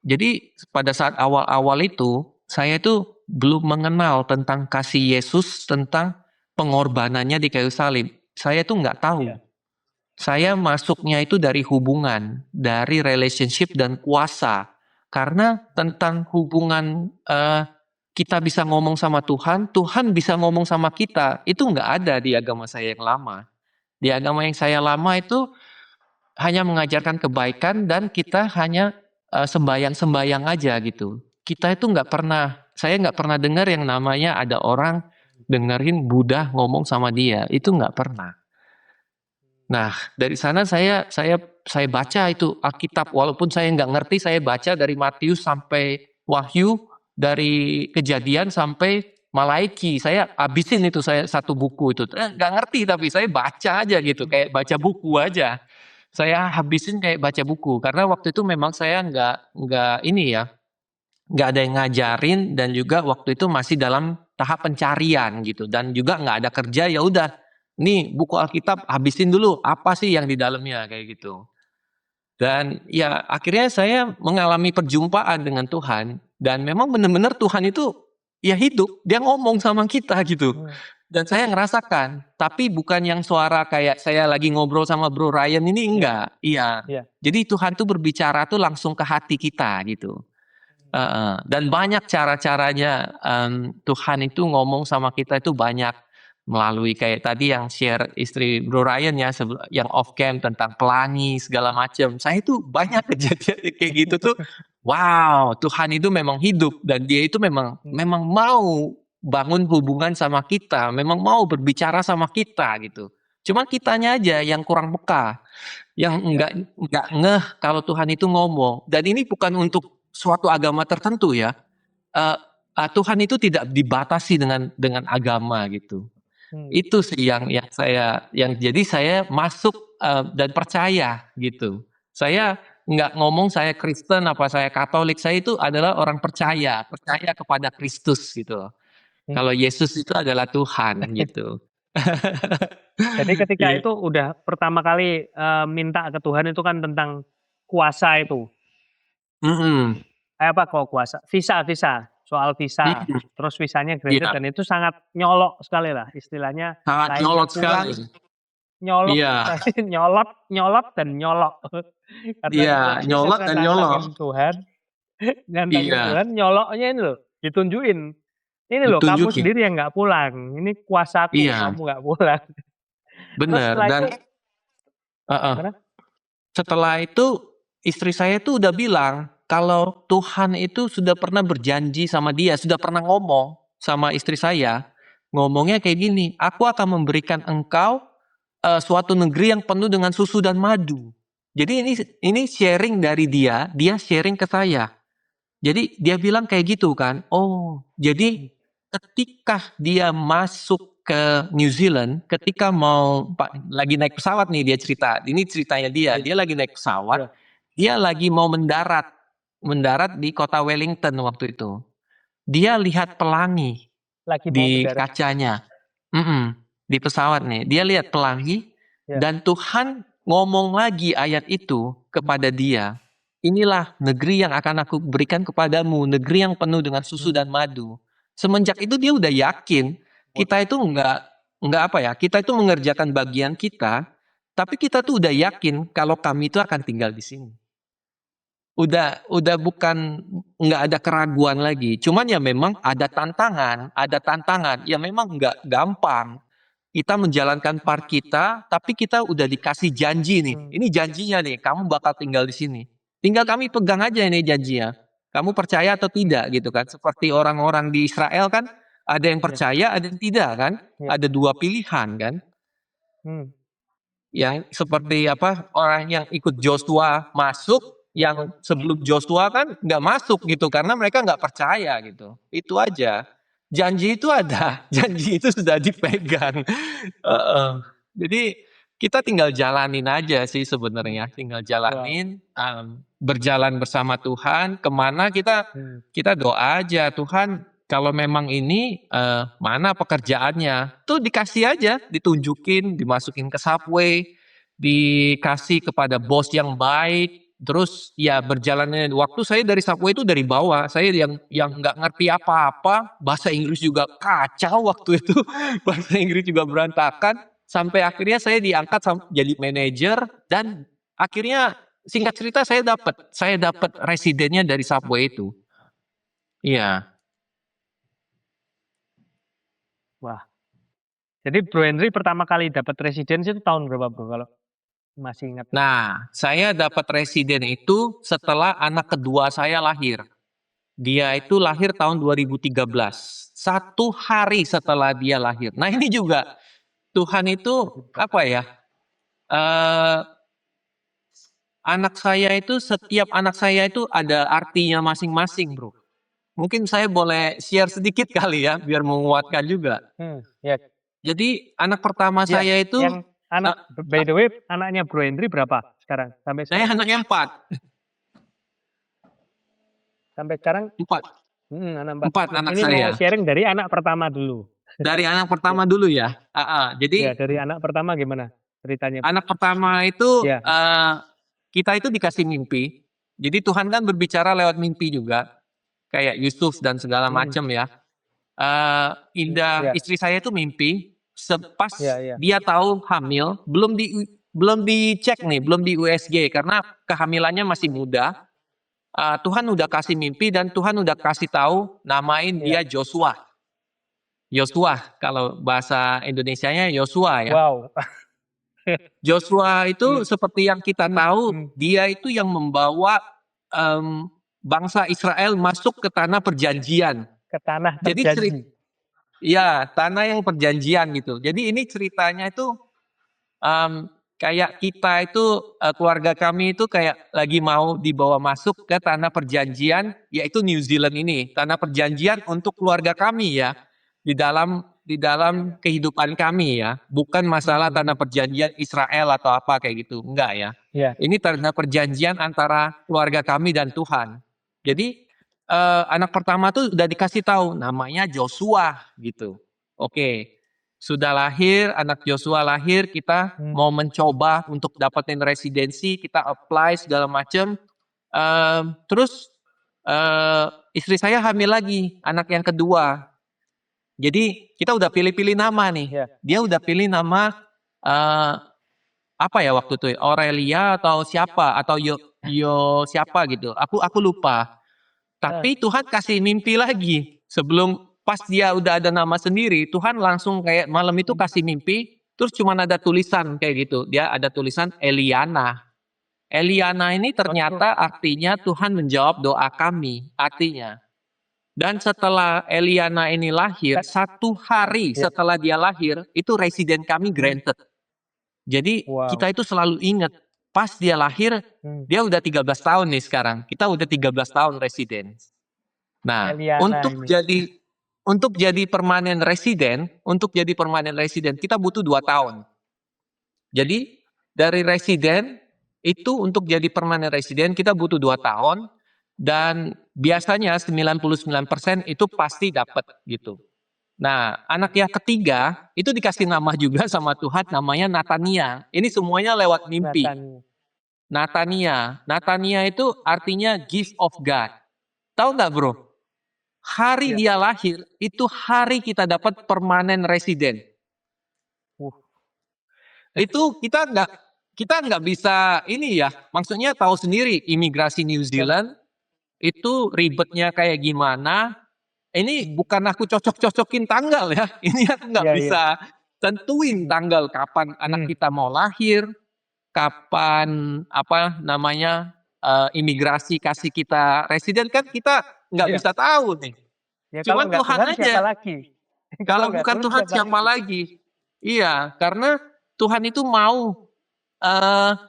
jadi pada saat awal-awal itu, saya itu belum mengenal tentang kasih Yesus, tentang pengorbanannya di kayu salib. Saya tuh nggak tahu. Iya. Saya masuknya itu dari hubungan, dari relationship dan kuasa. Karena tentang hubungan kita bisa ngomong sama Tuhan, Tuhan bisa ngomong sama kita. Itu nggak ada di agama saya yang lama. Di agama yang saya lama itu hanya mengajarkan kebaikan dan kita hanya sembayang-sembayang aja gitu. Kita itu saya nggak pernah dengar yang namanya ada orang dengerin Buddha ngomong sama dia. Itu nggak pernah. Nah, dari sana saya baca itu Alkitab, walaupun saya nggak ngerti, saya baca dari Matius sampai Wahyu, dari Kejadian sampai Malaiki. Saya habisin itu saya satu buku itu. Nggak ngerti tapi saya baca aja gitu, kayak baca buku aja. Saya habisin kayak baca buku karena waktu itu memang saya nggak ada yang ngajarin dan juga waktu itu masih dalam tahap pencarian gitu dan juga nggak ada kerja, ya udah. Nih buku Alkitab habisin dulu, apa sih yang di dalamnya kayak gitu. Dan ya akhirnya saya mengalami perjumpaan dengan Tuhan dan memang benar-benar Tuhan itu ya hidup, dia ngomong sama kita gitu. Dan saya ngerasakan, tapi bukan yang suara kayak saya lagi ngobrol sama Bro Ryan ini, enggak. Iya. Iya. Jadi Tuhan tuh berbicara tuh langsung ke hati kita gitu. Dan banyak cara-caranya Tuhan itu ngomong sama kita itu banyak. Melalui kayak tadi yang share istri Bro Ryan ya, yang off cam tentang pelangi segala macam. Saya itu banyak kejadian kayak gitu tuh. Wow, Tuhan itu memang hidup dan dia itu memang mau bangun hubungan sama kita, memang mau berbicara sama kita gitu. Cuma kitanya aja yang kurang peka, yang enggak ngeh kalau Tuhan itu ngomong. Dan ini bukan untuk suatu agama tertentu ya. Tuhan itu tidak dibatasi dengan agama gitu. Itu sih yang jadi saya masuk dan percaya gitu. Saya nggak ngomong saya Kristen apa saya Katolik, saya itu adalah orang percaya kepada Kristus gitu. Kalau Yesus itu adalah Tuhan gitu. Jadi ketika Iya. itu udah pertama kali minta ke Tuhan itu kan tentang kuasa itu. Apa kok kuasa? Visa, soal visa. Terus visanya granted Iya, dan itu sangat nyolok sekali lah istilahnya. sangat Lainnya nyolot kurang, sekali. nyolok, Iya, nyolot dan nyolok. Karena iya, kalau kita nyolot kan dan nyolot. nantangin Iya, Tuhan, nyoloknya ini loh, ditunjukin. Ini loh, kamu ditunjukin. sendiri yang nggak pulang. Ini kuasaku, Iya, kamu nggak pulang. Terus benar. setelah Dan itu, uh-uh. gimana? Setelah itu istri saya tuh udah bilang kalau Tuhan itu sudah pernah berjanji sama dia, sudah pernah ngomong sama istri saya. Ngomongnya kayak gini, aku akan memberikan engkau suatu negeri yang penuh dengan susu dan madu. Jadi ini sharing dari dia sharing ke saya. Jadi dia bilang kayak gitu kan. Oh, jadi ketika dia masuk ke New Zealand, ketika lagi naik pesawat nih dia cerita. Ini ceritanya dia lagi naik pesawat, dia lagi mau mendarat di kota Wellington waktu itu. Dia lihat pelangi Lagi mau di mendarat. kacanya. Di pesawat nih, dia lihat pelangi dan Tuhan ngomong lagi ayat itu kepada dia. Inilah negeri yang akan aku berikan kepadamu, negeri yang penuh dengan susu dan madu. Semenjak itu dia udah yakin kita itu enggak apa ya, kita itu mengerjakan bagian kita, tapi kita tuh udah yakin kalau kami itu akan tinggal di sini. Udah bukan enggak ada keraguan lagi. Cuman ya memang ada tantangan. Ya memang enggak gampang. Kita menjalankan part kita, tapi kita udah dikasih janji nih. Ini janjinya nih, kamu bakal tinggal di sini. Tinggal kami pegang aja ini janjinya. Kamu percaya atau tidak gitu kan? Seperti orang-orang di Israel kan, ada yang percaya, ada yang tidak kan? Ada dua pilihan kan? Yang seperti apa, orang yang ikut Joshua masuk, yang sebelum Joshua kan nggak masuk gitu karena mereka nggak percaya gitu. Itu aja. Janji itu ada, janji itu sudah dipegang. Jadi kita tinggal jalanin aja sih sebenarnya, tinggal jalanin, berjalan bersama Tuhan. Kemana kita doa aja, Tuhan kalau memang ini mana pekerjaannya, tuh dikasih aja, ditunjukin, dimasukin ke Subway, dikasih kepada bos yang baik. Terus ya berjalannya waktu saya dari Subway itu dari bawah, saya yang nggak ngerti apa-apa, bahasa Inggris juga kacau waktu itu, bahasa Inggris juga berantakan, sampai akhirnya saya diangkat jadi manajer dan akhirnya singkat cerita saya dapat residennya dari Subway itu. Iya. Wah. Jadi Bro Henry pertama kali dapat residensi itu tahun berapa Bro kalau masih ingat? Nah, saya dapat residen itu setelah anak kedua saya lahir. Dia itu lahir tahun 2013. 1 hari setelah dia lahir. Nah, ini juga Tuhan itu apa ya? eh setiap anak saya itu ada artinya masing-masing, Bro. Mungkin saya boleh share sedikit kali ya, biar menguatkan juga. Ya. Jadi anak pertama Ya, saya itu, yang anak by the way anaknya Bro Henry berapa sekarang sampai saya sekarang? anaknya 4. Sampai sekarang 4. anak 4 anak Ini saya. mau sharing dari anak pertama dulu. Dari anak pertama dulu ya. Jadi Ya, dari anak pertama gimana ceritanya? anak pertama itu Ya. kita itu dikasih mimpi. Jadi Tuhan kan berbicara lewat mimpi juga, kayak Yusuf dan segala macam ya. Ya. Istri saya itu mimpi pas Ya. dia tahu hamil, belum dicek nih, belum di USG karena kehamilannya masih muda. Tuhan udah kasih mimpi dan Tuhan udah kasih tahu namain dia Joshua. Joshua kalau bahasa Indonesianya Yosua ya. Wow. Joshua itu seperti yang kita tahu, dia itu yang membawa bangsa Israel masuk ke tanah perjanjian. Ke tanah Jadi terjanji. ya tanah yang perjanjian gitu. Jadi ini ceritanya itu kayak kita itu keluarga kami itu kayak lagi mau dibawa masuk ke tanah perjanjian, yaitu New Zealand ini. Tanah perjanjian untuk keluarga kami ya, di dalam kehidupan kami ya, bukan masalah tanah perjanjian Israel atau apa kayak gitu, enggak ya. Ini tanah perjanjian antara keluarga kami dan Tuhan. Jadi anak pertama tuh udah dikasih tahu namanya Joshua gitu. Oke, sudah lahir, anak Joshua lahir, kita mau mencoba untuk dapetin residensi, kita apply segala macam. Terus istri saya hamil lagi, anak yang kedua. Jadi kita udah pilih-pilih nama nih. Dia udah pilih nama apa ya waktu itu? Aurelia atau siapa? Atau Yo siapa gitu. Aku lupa. Tapi Tuhan kasih mimpi lagi. Sebelum pas dia udah ada nama sendiri, Tuhan langsung kayak malam itu kasih mimpi. Terus cuma ada tulisan kayak gitu. Dia ada tulisan Eliana. Eliana ini ternyata artinya Tuhan menjawab doa kami. Artinya. Dan setelah Eliana ini lahir, 1 hari setelah dia lahir, itu residen kami granted. Jadi kita itu selalu ingat, pas dia lahir, dia udah 13 tahun nih sekarang. Kita udah 13 tahun residen. Nah, Eliana untuk jadi permanen residen, kita butuh 2 tahun. Jadi dari residen itu untuk jadi permanen residen kita butuh 2 tahun. Dan biasanya 99% itu pasti dapat gitu. Nah, anak yang ketiga itu dikasih nama juga sama Tuhan, namanya Natania. Ini semuanya lewat mimpi. Natania itu artinya gift of God. Tahu nggak bro? Hari dia lahir itu hari kita dapat permanen residen. Itu kita nggak bisa ini ya. Maksudnya tahu sendiri imigrasi New Zealand itu ribetnya kayak gimana. Ini bukan aku cocok-cocokin tanggal ya. Ini aku nggak bisa tentuin tanggal kapan anak kita mau lahir, kapan imigrasi kasih kita residen, kan kita nggak bisa tahu nih. Cuman Tuhan aja. Kalau bukan Tuhan siapa lagi? Iya, karena Tuhan itu mau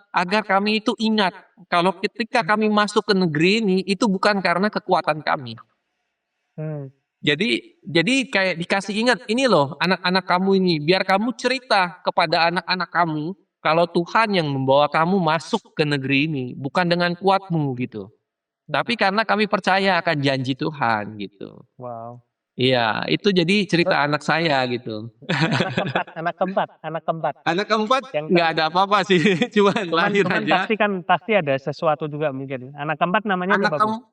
agar kami itu ingat kalau ketika kami masuk ke negeri ini itu bukan karena kekuatan kami. Jadi kayak dikasih ingat, ini loh anak-anak kamu ini, biar kamu cerita kepada anak-anak kamu kalau Tuhan yang membawa kamu masuk ke negeri ini, bukan dengan kuatmu gitu. Tapi karena kami percaya akan janji Tuhan gitu. Wow. Iya, itu jadi cerita Terus anak saya gitu. anak keempat Anak keempat yang nggak ada apa-apa sih, cuman cuman lahir cuman aja. pasti ada sesuatu juga mungkin. Anak keempat namanya Anak siapa, Bro?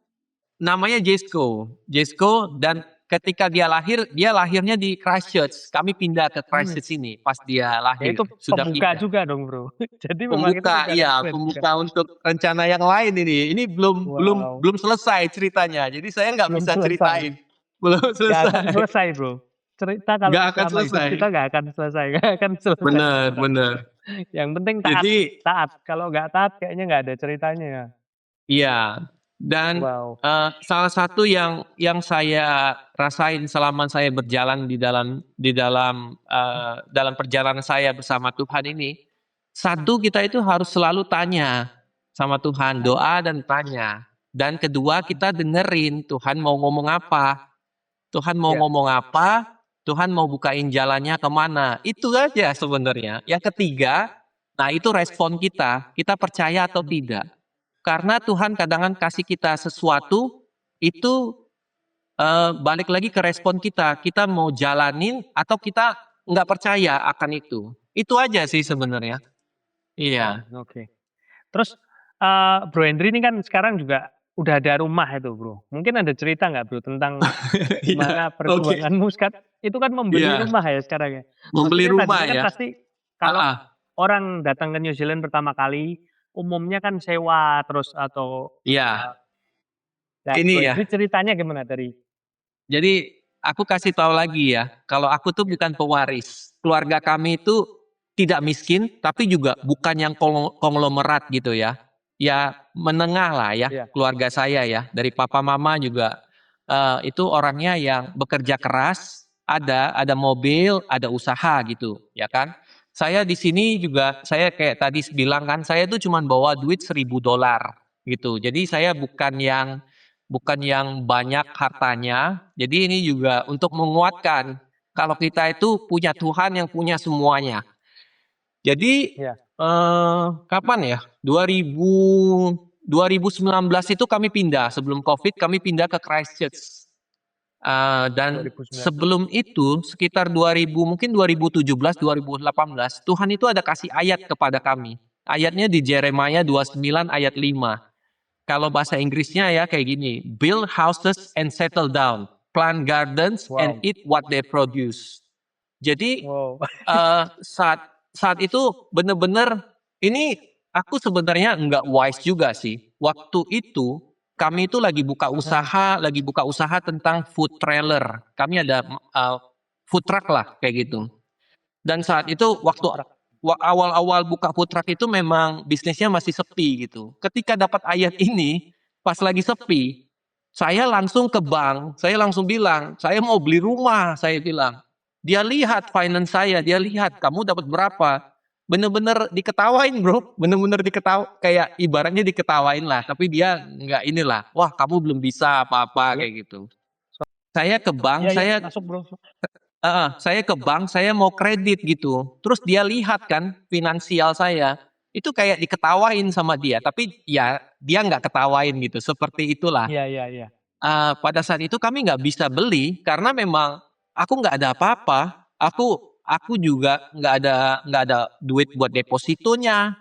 namanya Jesco dan ketika dia lahirnya di Christchurch. Kami pindah ke Hmm, Christchurch ini pas dia ya lahir, itu sudah pembuka pindah. juga dong, Bro. Jadi memang itu Pembuka, negara iya, keren juga. pembuka untuk rencana yang lain ini. Ini belum belum Wow, belum selesai ceritanya. Jadi saya nggak belum bisa selesai. ceritain. Belum Nggak akan selesai. selesai, Bro. Cerita kalau Nggak akan selama hidup selesai. kita nggak akan selesai, nggak akan selesai Bener, cerita. bener. Yang penting taat, Jadi taat. Kalau nggak taat kayaknya nggak ada ceritanya ya. iya, dan, Wow. salah satu yang saya rasain selama saya berjalan dalam perjalanan saya bersama Tuhan ini, satu kita itu harus selalu tanya sama Tuhan, doa dan tanya. Dan kedua kita dengerin Tuhan mau ngomong apa, Tuhan mau Ya, ngomong apa, Tuhan mau bukain jalannya kemana, itu aja sebenarnya. Yang ketiga, nah itu respon kita percaya atau tidak. Karena Tuhan kadang-kadang kasih kita sesuatu, itu balik lagi ke respon kita. Kita mau jalanin atau kita nggak percaya akan itu. Itu aja sih sebenarnya. Iya. oke. Terus, Bro Hendry ini kan sekarang juga udah ada rumah itu, Bro. Mungkin ada cerita nggak, Bro, tentang Iya, gimana oke. perjuanganmu itu kan membeli Iya, rumah ya sekarang ya? membeli Maksudnya rumah tadinya kan ya. pasti kalau Ah, orang datang ke New Zealand pertama kali, umumnya kan sewa terus atau, iya. eee, nah Bro Ini ya. Hendry ceritanya gimana dari Jadi aku kasih tahu lagi ya, kalau aku tuh bukan pewaris. Keluarga kami itu tidak miskin, tapi juga bukan yang konglomerat gitu ya. Ya menengah lah ya, iya, keluarga saya ya. Dari papa mama juga itu orangnya yang bekerja keras, ada mobil, ada usaha gitu, ya kan. Saya di sini juga, saya kayak tadi bilang kan, saya tuh cuma bawa duit $1.000 gitu. Jadi saya bukan yang banyak hartanya. Jadi ini juga untuk menguatkan kalau kita itu punya Tuhan yang punya semuanya. Jadi iya, kapan ya? 2019 itu kami pindah, sebelum Covid kami pindah ke Christchurch. Dan 2019. sebelum itu sekitar 2000 mungkin 2017 2018 Tuhan itu ada kasih ayat kepada kami. Ayatnya di Jeremia 29 ayat 5. Kalau bahasa Inggrisnya ya kayak gini, build houses and settle down, plant gardens and Wow, eat what they produce. Jadi wow. saat saat itu benar-benar ini aku sebenarnya nggak wise juga sih. Waktu itu kami itu Mhm, lagi buka usaha tentang food trailer. Kami ada food truck lah kayak gitu. Dan saat itu waktu food truck. awal-awal buka food truck itu memang bisnisnya masih sepi gitu. Ketika dapat ayat ini, pas lagi sepi, saya langsung ke bank, saya langsung bilang, "Saya mau beli rumah," saya bilang. Dia lihat finance saya, dia lihat, "Kamu dapat berapa?" Bener-bener diketawain, Bro, bener-bener kayak ibaratnya diketawain lah, tapi dia nggak inilah, "Wah, kamu belum bisa apa-apa," Iya, kayak gitu. Saya ke iya, bank, iya, masuk, Bro. saya ke bank, saya mau kredit gitu. Terus dia lihat kan finansial saya, itu kayak diketawain sama dia, tapi ya dia nggak ketawain gitu, seperti itulah. Iya, iya, iya. Pada saat itu kami nggak bisa beli karena memang aku nggak ada apa-apa. Aku juga nggak ada duit buat depositonya,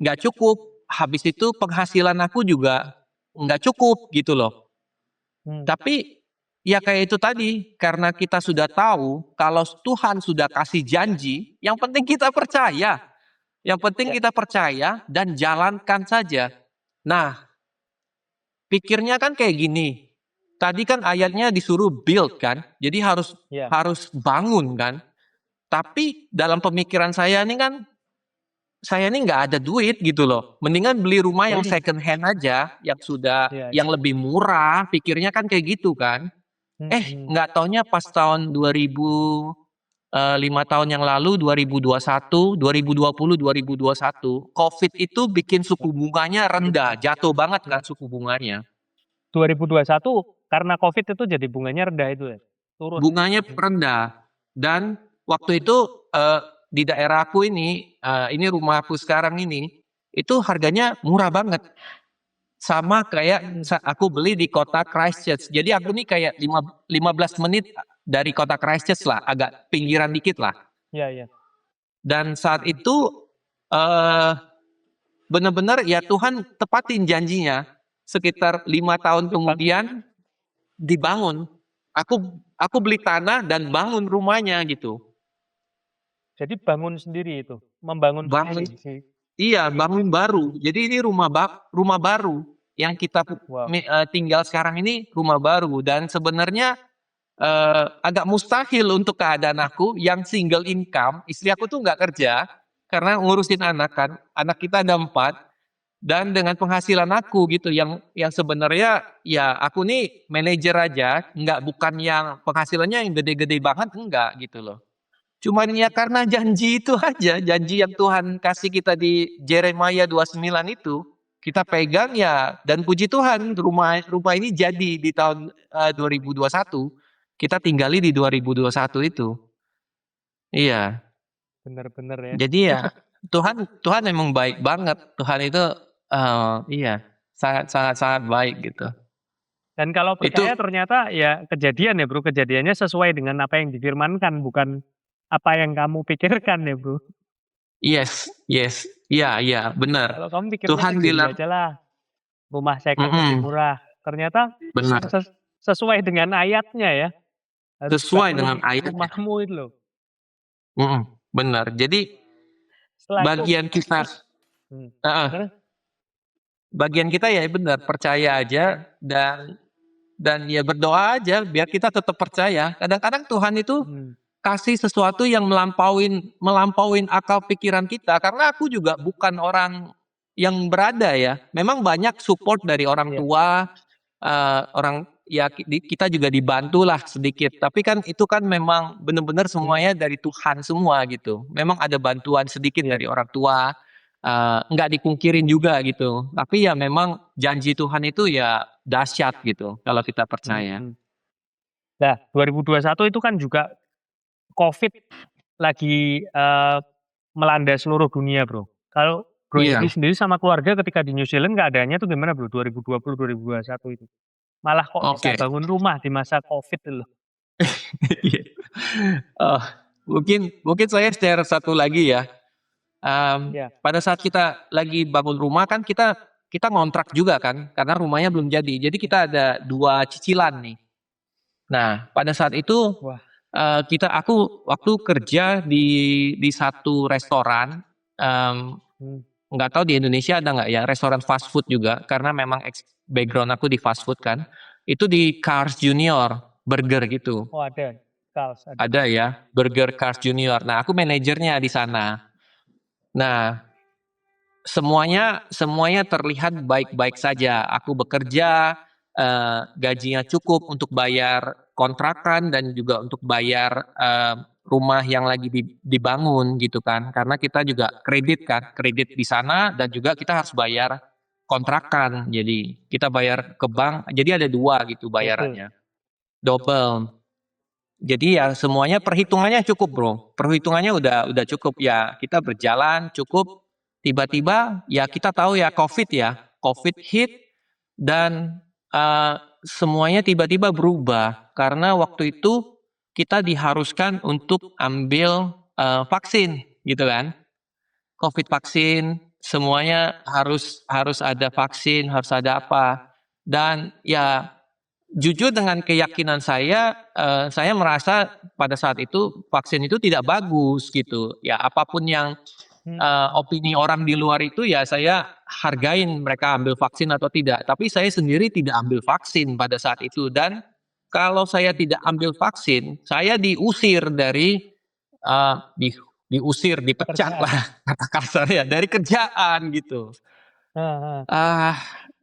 nggak cukup. Habis itu penghasilan aku juga nggak cukup gitu loh. Mmm, Tapi ya kayak itu tadi, karena kita sudah tahu kalau Tuhan sudah kasih janji, yang penting kita percaya. Yang penting iya, kita percaya dan jalankan saja. Nah, pikirnya kan kayak gini. Tadi kan ayatnya disuruh build kan, jadi harus iya, harus bangun kan. Tapi dalam pemikiran saya ini kan, saya ini nggak ada duit gitu loh. Mendingan beli rumah yang mhm, second hand aja, iya, yang iya, lebih murah. Pikirnya kan kayak gitu kan. mhm. Nggak taunya pas tahun 5 tahun yang lalu 2021, 2020, 2021, Covid itu bikin suku bunganya rendah, jatuh banget kan suku bunganya. 2021 karena Covid itu jadi bunganya rendah itu ya? Turun? Bunganya rendah dan waktu itu, di daerahku ini rumahku sekarang ini, itu harganya murah banget. sama kayak aku beli di kota Christchurch. Jadi aku nih kayak 15 menit dari kota Christchurch lah, agak pinggiran dikit lah. Iya, iya. Dan saat itu eh benar-benar ya Tuhan tepatin janjinya. Sekitar 5 tahun kemudian dibangun. Aku beli tanah dan bangun rumahnya gitu. Jadi bangun sendiri itu, membangun Bangun, sendiri sih. iya bangun baru. Jadi ini rumah baru yang kita Wow. tinggal sekarang ini rumah baru. Dan sebenarnya agak mustahil untuk keadaan aku yang single income. Istri aku tuh nggak kerja karena ngurusin anak kan. Anak kita ada 4. Dan dengan penghasilan aku gitu yang sebenarnya ya aku nih manajer aja, bukan yang penghasilannya yang gede-gede banget, enggak gitu loh. Cuman ya karena janji itu aja, janji yang Tuhan kasih kita di Yeremia 29 itu, kita pegang ya, dan puji Tuhan rumah ini jadi di tahun 2021. Kita tinggali di 2021 itu. Iya. Bener-bener ya. Jadi ya Tuhan memang baik banget. Tuhan itu iya, sangat baik gitu. Dan kalau Itu percaya ternyata ya kejadian ya Bro, kejadiannya sesuai dengan apa yang difirmankan, bukan apa yang kamu pikirkan ya Bro. yes. Iya, benar. Kalau kamu pikirnya Tuhan segini bilang, aja lah, rumah second lebih murah. Ternyata benar. sesuai dengan ayatnya ya. Harus Sesuai bangun dengan ayatnya. rumahmu itu loh. Benar. Jadi Setelah bagian itu, kita, terus, bagian kita ya benar, percaya aja dan ya berdoa aja biar kita tetap percaya. Kadang-kadang Tuhan itu kasih sesuatu yang melampauin akal pikiran kita, karena aku juga bukan orang yang berada ya. Memang banyak support dari orang tua, orang ya kita juga dibantu lah sedikit. Tapi kan itu kan memang benar-benar semuanya dari Tuhan semua gitu. Memang ada bantuan sedikit dari orang tua, nggak dipungkirin juga gitu. Tapi ya memang janji Tuhan itu ya dahsyat gitu kalau kita percaya. Nah, 2021 itu kan juga COVID lagi melanda seluruh dunia, Bro. Kalau Bro Iya. sendiri sama keluarga ketika di New Zealand keadaannya tuh gimana, Bro? 2020, 2021 itu. Malah kok bisa bangun rumah di masa COVID loh. Mungkin saya share satu lagi ya. Pada saat kita lagi bangun rumah kan kita ngontrak juga kan, karena rumahnya belum jadi. Jadi kita ada 2 cicilan nih. Nah, pada saat itu aku waktu kerja di satu restoran, nggak tahu di Indonesia ada nggak ya restoran fast food juga, karena memang background aku di fast food kan. Itu di Carl's Junior Burger gitu. Oh ada. Carl's ada ya, Burger Carl's Junior. Nah, aku manajernya di sana. Nah, semuanya terlihat baik-baik saja. Aku bekerja, gajinya cukup untuk bayar kontrakan dan juga untuk bayar rumah yang lagi dibangun gitu kan. Karena kita juga kredit di sana, dan juga kita harus bayar kontrakan. Jadi kita bayar ke bank. Jadi ada 2 gitu bayarannya. Double. Jadi ya semuanya perhitungannya cukup, Bro. Perhitungannya udah cukup ya. Kita berjalan cukup. Tiba-tiba ya kita tahu ya COVID hit, dan semuanya tiba-tiba berubah karena waktu itu kita diharuskan untuk ambil vaksin gitu kan. COVID vaksin, semuanya harus ada vaksin, harus ada apa. Dan ya jujur dengan keyakinan saya merasa pada saat itu vaksin itu tidak bagus gitu. Ya apapun yang opini orang di luar itu ya saya hargain mereka ambil vaksin atau tidak. Tapi saya sendiri tidak ambil vaksin pada saat itu, dan kalau saya tidak ambil vaksin, saya diusir dipecat lah kata kasar ya, dari kerjaan gitu.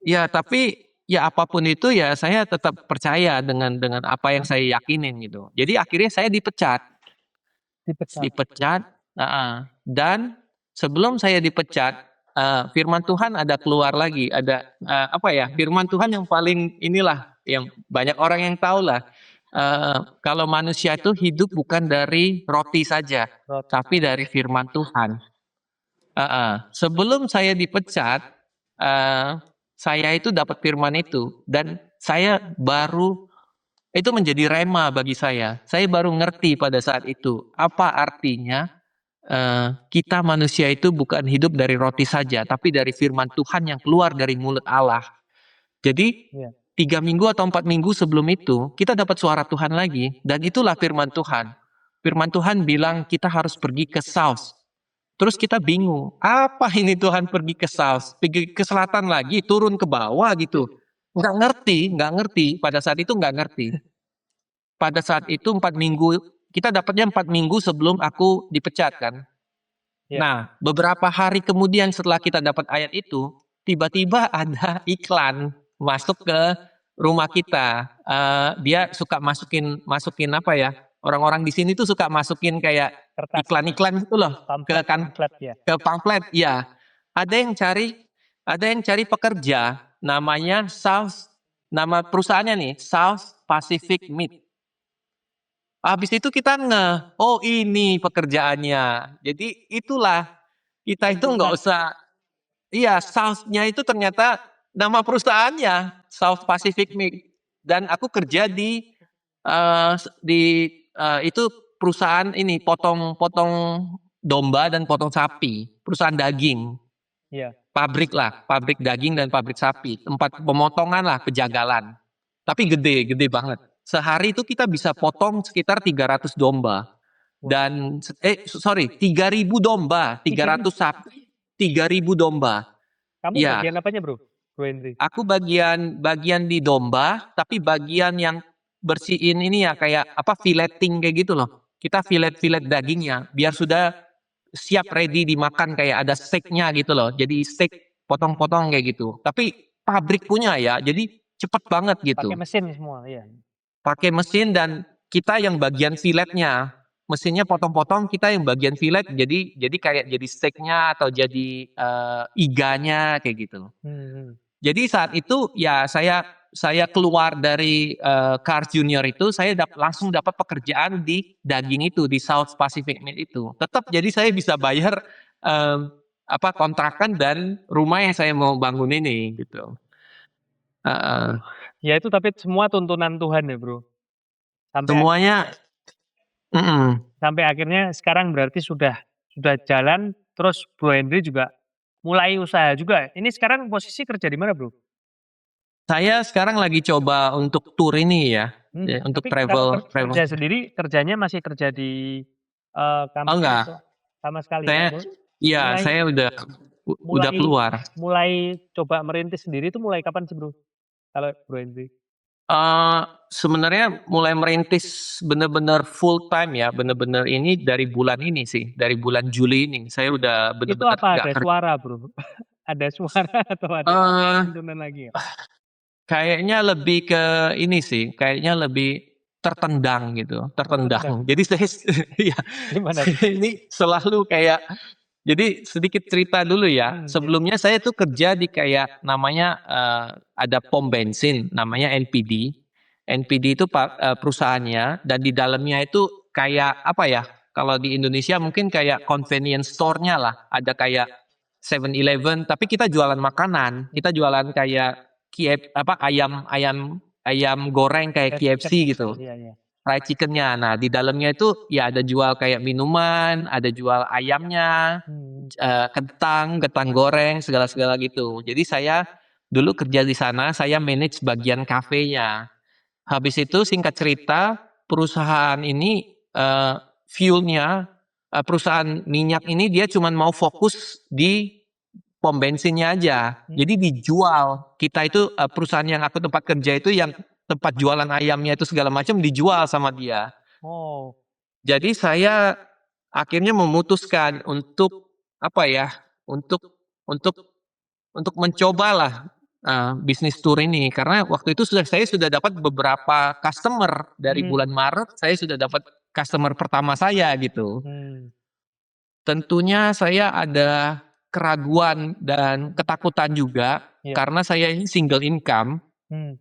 Ya tapi ya apapun itu ya saya tetap percaya dengan apa yang saya yakinin gitu. Jadi akhirnya saya dipecat. Dan sebelum saya dipecat, firman Tuhan ada keluar lagi, ada firman Tuhan yang paling inilah yang banyak orang yang tahu lah. Kalau manusia itu hidup bukan dari roti saja, tapi dari firman Tuhan. Sebelum saya dipecat, saya itu dapat firman itu dan saya baru itu menjadi rema bagi saya. Saya baru ngerti pada saat itu apa artinya kita manusia itu bukan hidup dari roti saja, tapi dari firman Tuhan yang keluar dari mulut Allah. Jadi Iya. 3 minggu atau 4 minggu sebelum itu kita dapat suara Tuhan lagi dan itulah firman Tuhan. Firman Tuhan bilang kita harus pergi ke South. Terus kita bingung, apa ini Tuhan pergi ke South, pergi ke selatan lagi, turun ke bawah gitu. Nggak ngerti, pada saat itu nggak ngerti. Pada saat itu 4 minggu, kita dapatnya 4 minggu sebelum aku dipecat kan. Ya. Nah, beberapa hari kemudian setelah kita dapat ayat itu, tiba-tiba ada iklan masuk ke rumah kita. Dia suka masukin apa ya? Orang-orang di sini tuh suka masukin kayak Kertas. iklan-iklan gitu loh ke Pamflet ya. ke pamflet. Ya, ada yang cari pekerja, namanya nama perusahaannya nih South Pacific Meat. Habis itu kita oh ini pekerjaannya. Jadi itulah kita itu nggak usah. Iya, South-nya itu ternyata nama perusahaannya South Pacific Meat. Dan aku kerja di itu perusahaan ini potong domba dan potong sapi, perusahaan daging. Iya. Pabrik daging dan pabrik sapi, tempat pemotongan lah, pejagalan. Tapi gede banget. Sehari itu kita bisa potong sekitar 300 domba. Dan 3.000 domba, 300 sapi, 3.000 domba. Kamu Ya. bagian apanya, Bro Henry? Aku bagian di domba, tapi bagian yang bersihin ini ya kayak apa filleting kayak gitu loh. Kita filet dagingnya biar sudah siap ready dimakan, kayak ada steaknya gitu loh. Jadi steak potong-potong kayak gitu. Tapi pabrik punya ya, jadi cepet banget gitu. Pakai mesin semua, ya. Pakai mesin dan kita yang bagian filetnya. Mesinnya potong-potong, kita yang bagian filet. Jadi kayak jadi steaknya atau jadi iganya kayak gitu. Jadi saat itu ya saya keluar dari Cars Junior itu, saya langsung dapat pekerjaan di daging itu, di South Pacific Meat itu. Tetap jadi saya bisa bayar kontrakan dan rumah yang saya mau bangun ini gitu. Ya itu tapi semua tuntunan Tuhan ya, Bro. Semuanya. Sampai akhirnya sekarang berarti sudah jalan, terus Bro Henry juga mulai usaha juga. Ini sekarang posisi kerja di mana, Bro? Saya sekarang lagi coba untuk tour ini ya, untuk Tapi travel. Kerja sendiri, kerjanya masih kerja di kampus? Enggak. Sama sekali. Saya udah keluar. Mulai coba merintis sendiri itu mulai kapan sih, Bro? Kalau Bro Henry? Sebenarnya mulai merintis bener-bener full time ya, bener-bener ini dari bulan ini sih, dari bulan Juli ini. Saya udah bener-bener. Itu apa ada suara, Bro? Ada suara atau ada tuntunan lagi ya? Kayaknya lebih ke ini sih, kayaknya lebih tertendang gitu, tertendang. Jadi saya ini selalu kayak, jadi sedikit cerita dulu ya. Sebelumnya saya tuh kerja di kayak namanya ada pom bensin, namanya NPD. NPD itu perusahaannya, dan di dalamnya itu kayak apa ya? Kalau di Indonesia mungkin kayak convenience store-nya lah, ada kayak 7-Eleven, tapi kita jualan makanan, kita jualan kayak ayam goreng kayak KFC gitu. Fried chickennya. Nah di dalamnya itu ya ada jual kayak minuman, ada jual ayamnya, kentang goreng, segala gitu. Jadi saya dulu kerja di sana, saya manage bagian kafenya. Habis itu singkat cerita, perusahaan ini fuelnya, perusahaan minyak ini dia cuma mau fokus di pom bensinnya aja. Jadi dijual. Kita itu perusahaan yang aku tempat kerja itu yang tempat jualan ayamnya itu segala macam dijual sama dia. Jadi saya akhirnya memutuskan untuk untuk mencobalah bisnis tour ini, karena waktu itu saya sudah dapat beberapa customer dari bulan Maret. Saya sudah dapat customer pertama saya gitu. Tentunya saya ada keraguan dan ketakutan juga karena saya ini single income.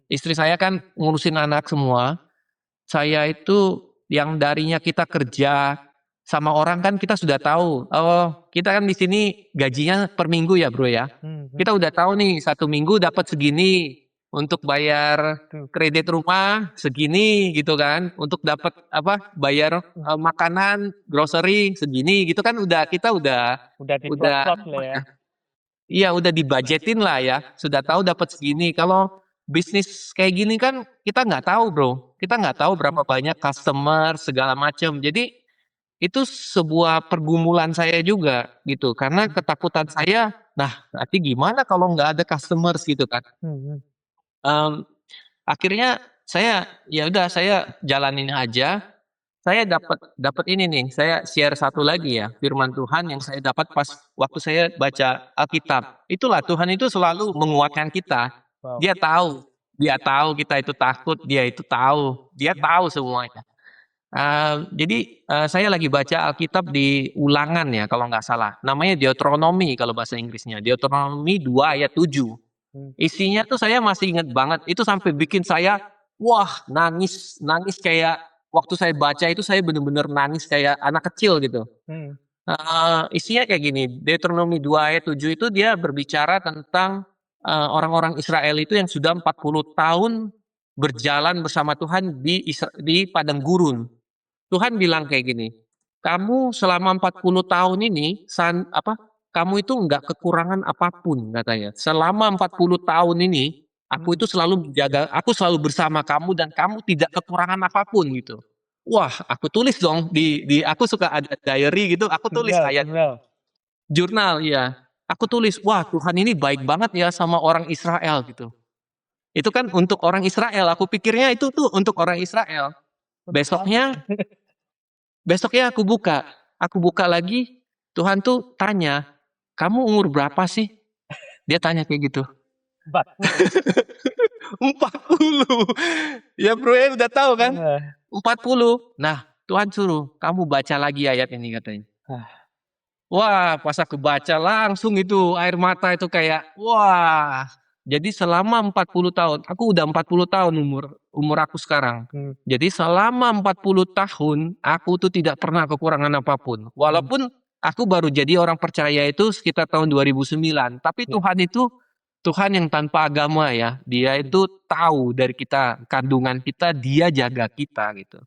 Istri saya kan ngurusin anak semua. Saya itu yang darinya kita kerja sama orang kan kita sudah tahu, oh kita kan di sini gajinya per minggu ya bro ya. Kita udah tahu nih 1 minggu dapat segini untuk bayar kredit rumah segini gitu kan, untuk dapat bayar makanan grocery segini gitu kan kita udah diplot-plot lah ya. Iya udah dibudgetin lah ya, sudah tahu dapat segini. Kalau bisnis kayak gini kan kita nggak tahu bro, kita nggak tahu berapa banyak customer segala macam. Jadi itu sebuah pergumulan saya juga gitu, karena ketakutan saya, nah nanti gimana kalau nggak ada customers gitu kan. Akhirnya ya udah saya jalanin aja. Saya dapat ini nih, saya share satu lagi ya, firman Tuhan yang saya dapat pas waktu saya baca Alkitab. Itulah Tuhan itu selalu menguatkan kita. Wow. Dia tahu kita itu takut, dia tahu semuanya. Jadi saya lagi baca Alkitab di Ulangan ya kalau nggak salah. Namanya Deuteronomy kalau bahasa Inggrisnya. Deuteronomy 2 ayat 7. Isinya tuh saya masih ingat banget. Itu sampai bikin saya nangis kayak waktu saya baca itu saya benar-benar nangis kayak anak kecil gitu. Isinya kayak gini. Deuteronomy 2 ayat 7 itu dia berbicara tentang orang-orang Israel itu yang sudah 40 tahun berjalan bersama Tuhan di padang gurun. Tuhan bilang kayak gini, kamu selama 40 tahun ini, kamu itu nggak kekurangan apapun katanya. Selama 40 tahun ini, aku itu selalu menjaga, aku selalu bersama kamu dan kamu tidak kekurangan apapun gitu. Wah, aku tulis dong aku suka ada diary gitu, aku tulis ayat jurnal ya. Aku tulis, wah Tuhan ini baik banget ya sama orang Israel gitu. Itu kan untuk orang Israel, aku pikirnya itu tuh untuk orang Israel. Besoknya aku buka lagi, Tuhan tuh tanya, kamu umur berapa sih? Dia tanya kayak gitu. 40. Ya bro ya udah tahu kan? 40. Nah Tuhan suruh, kamu baca lagi ayat ini katanya. Wah pas aku baca langsung itu air mata itu kayak, wah. Jadi selama 40 tahun, aku udah 40 tahun umur aku sekarang. Jadi selama 40 tahun, aku tuh tidak pernah kekurangan apapun. Walaupun aku baru jadi orang percaya itu sekitar tahun 2009. Tapi Tuhan itu Tuhan yang tanpa agama ya. Dia itu tahu dari kita, kandungan kita, dia jaga kita gitu.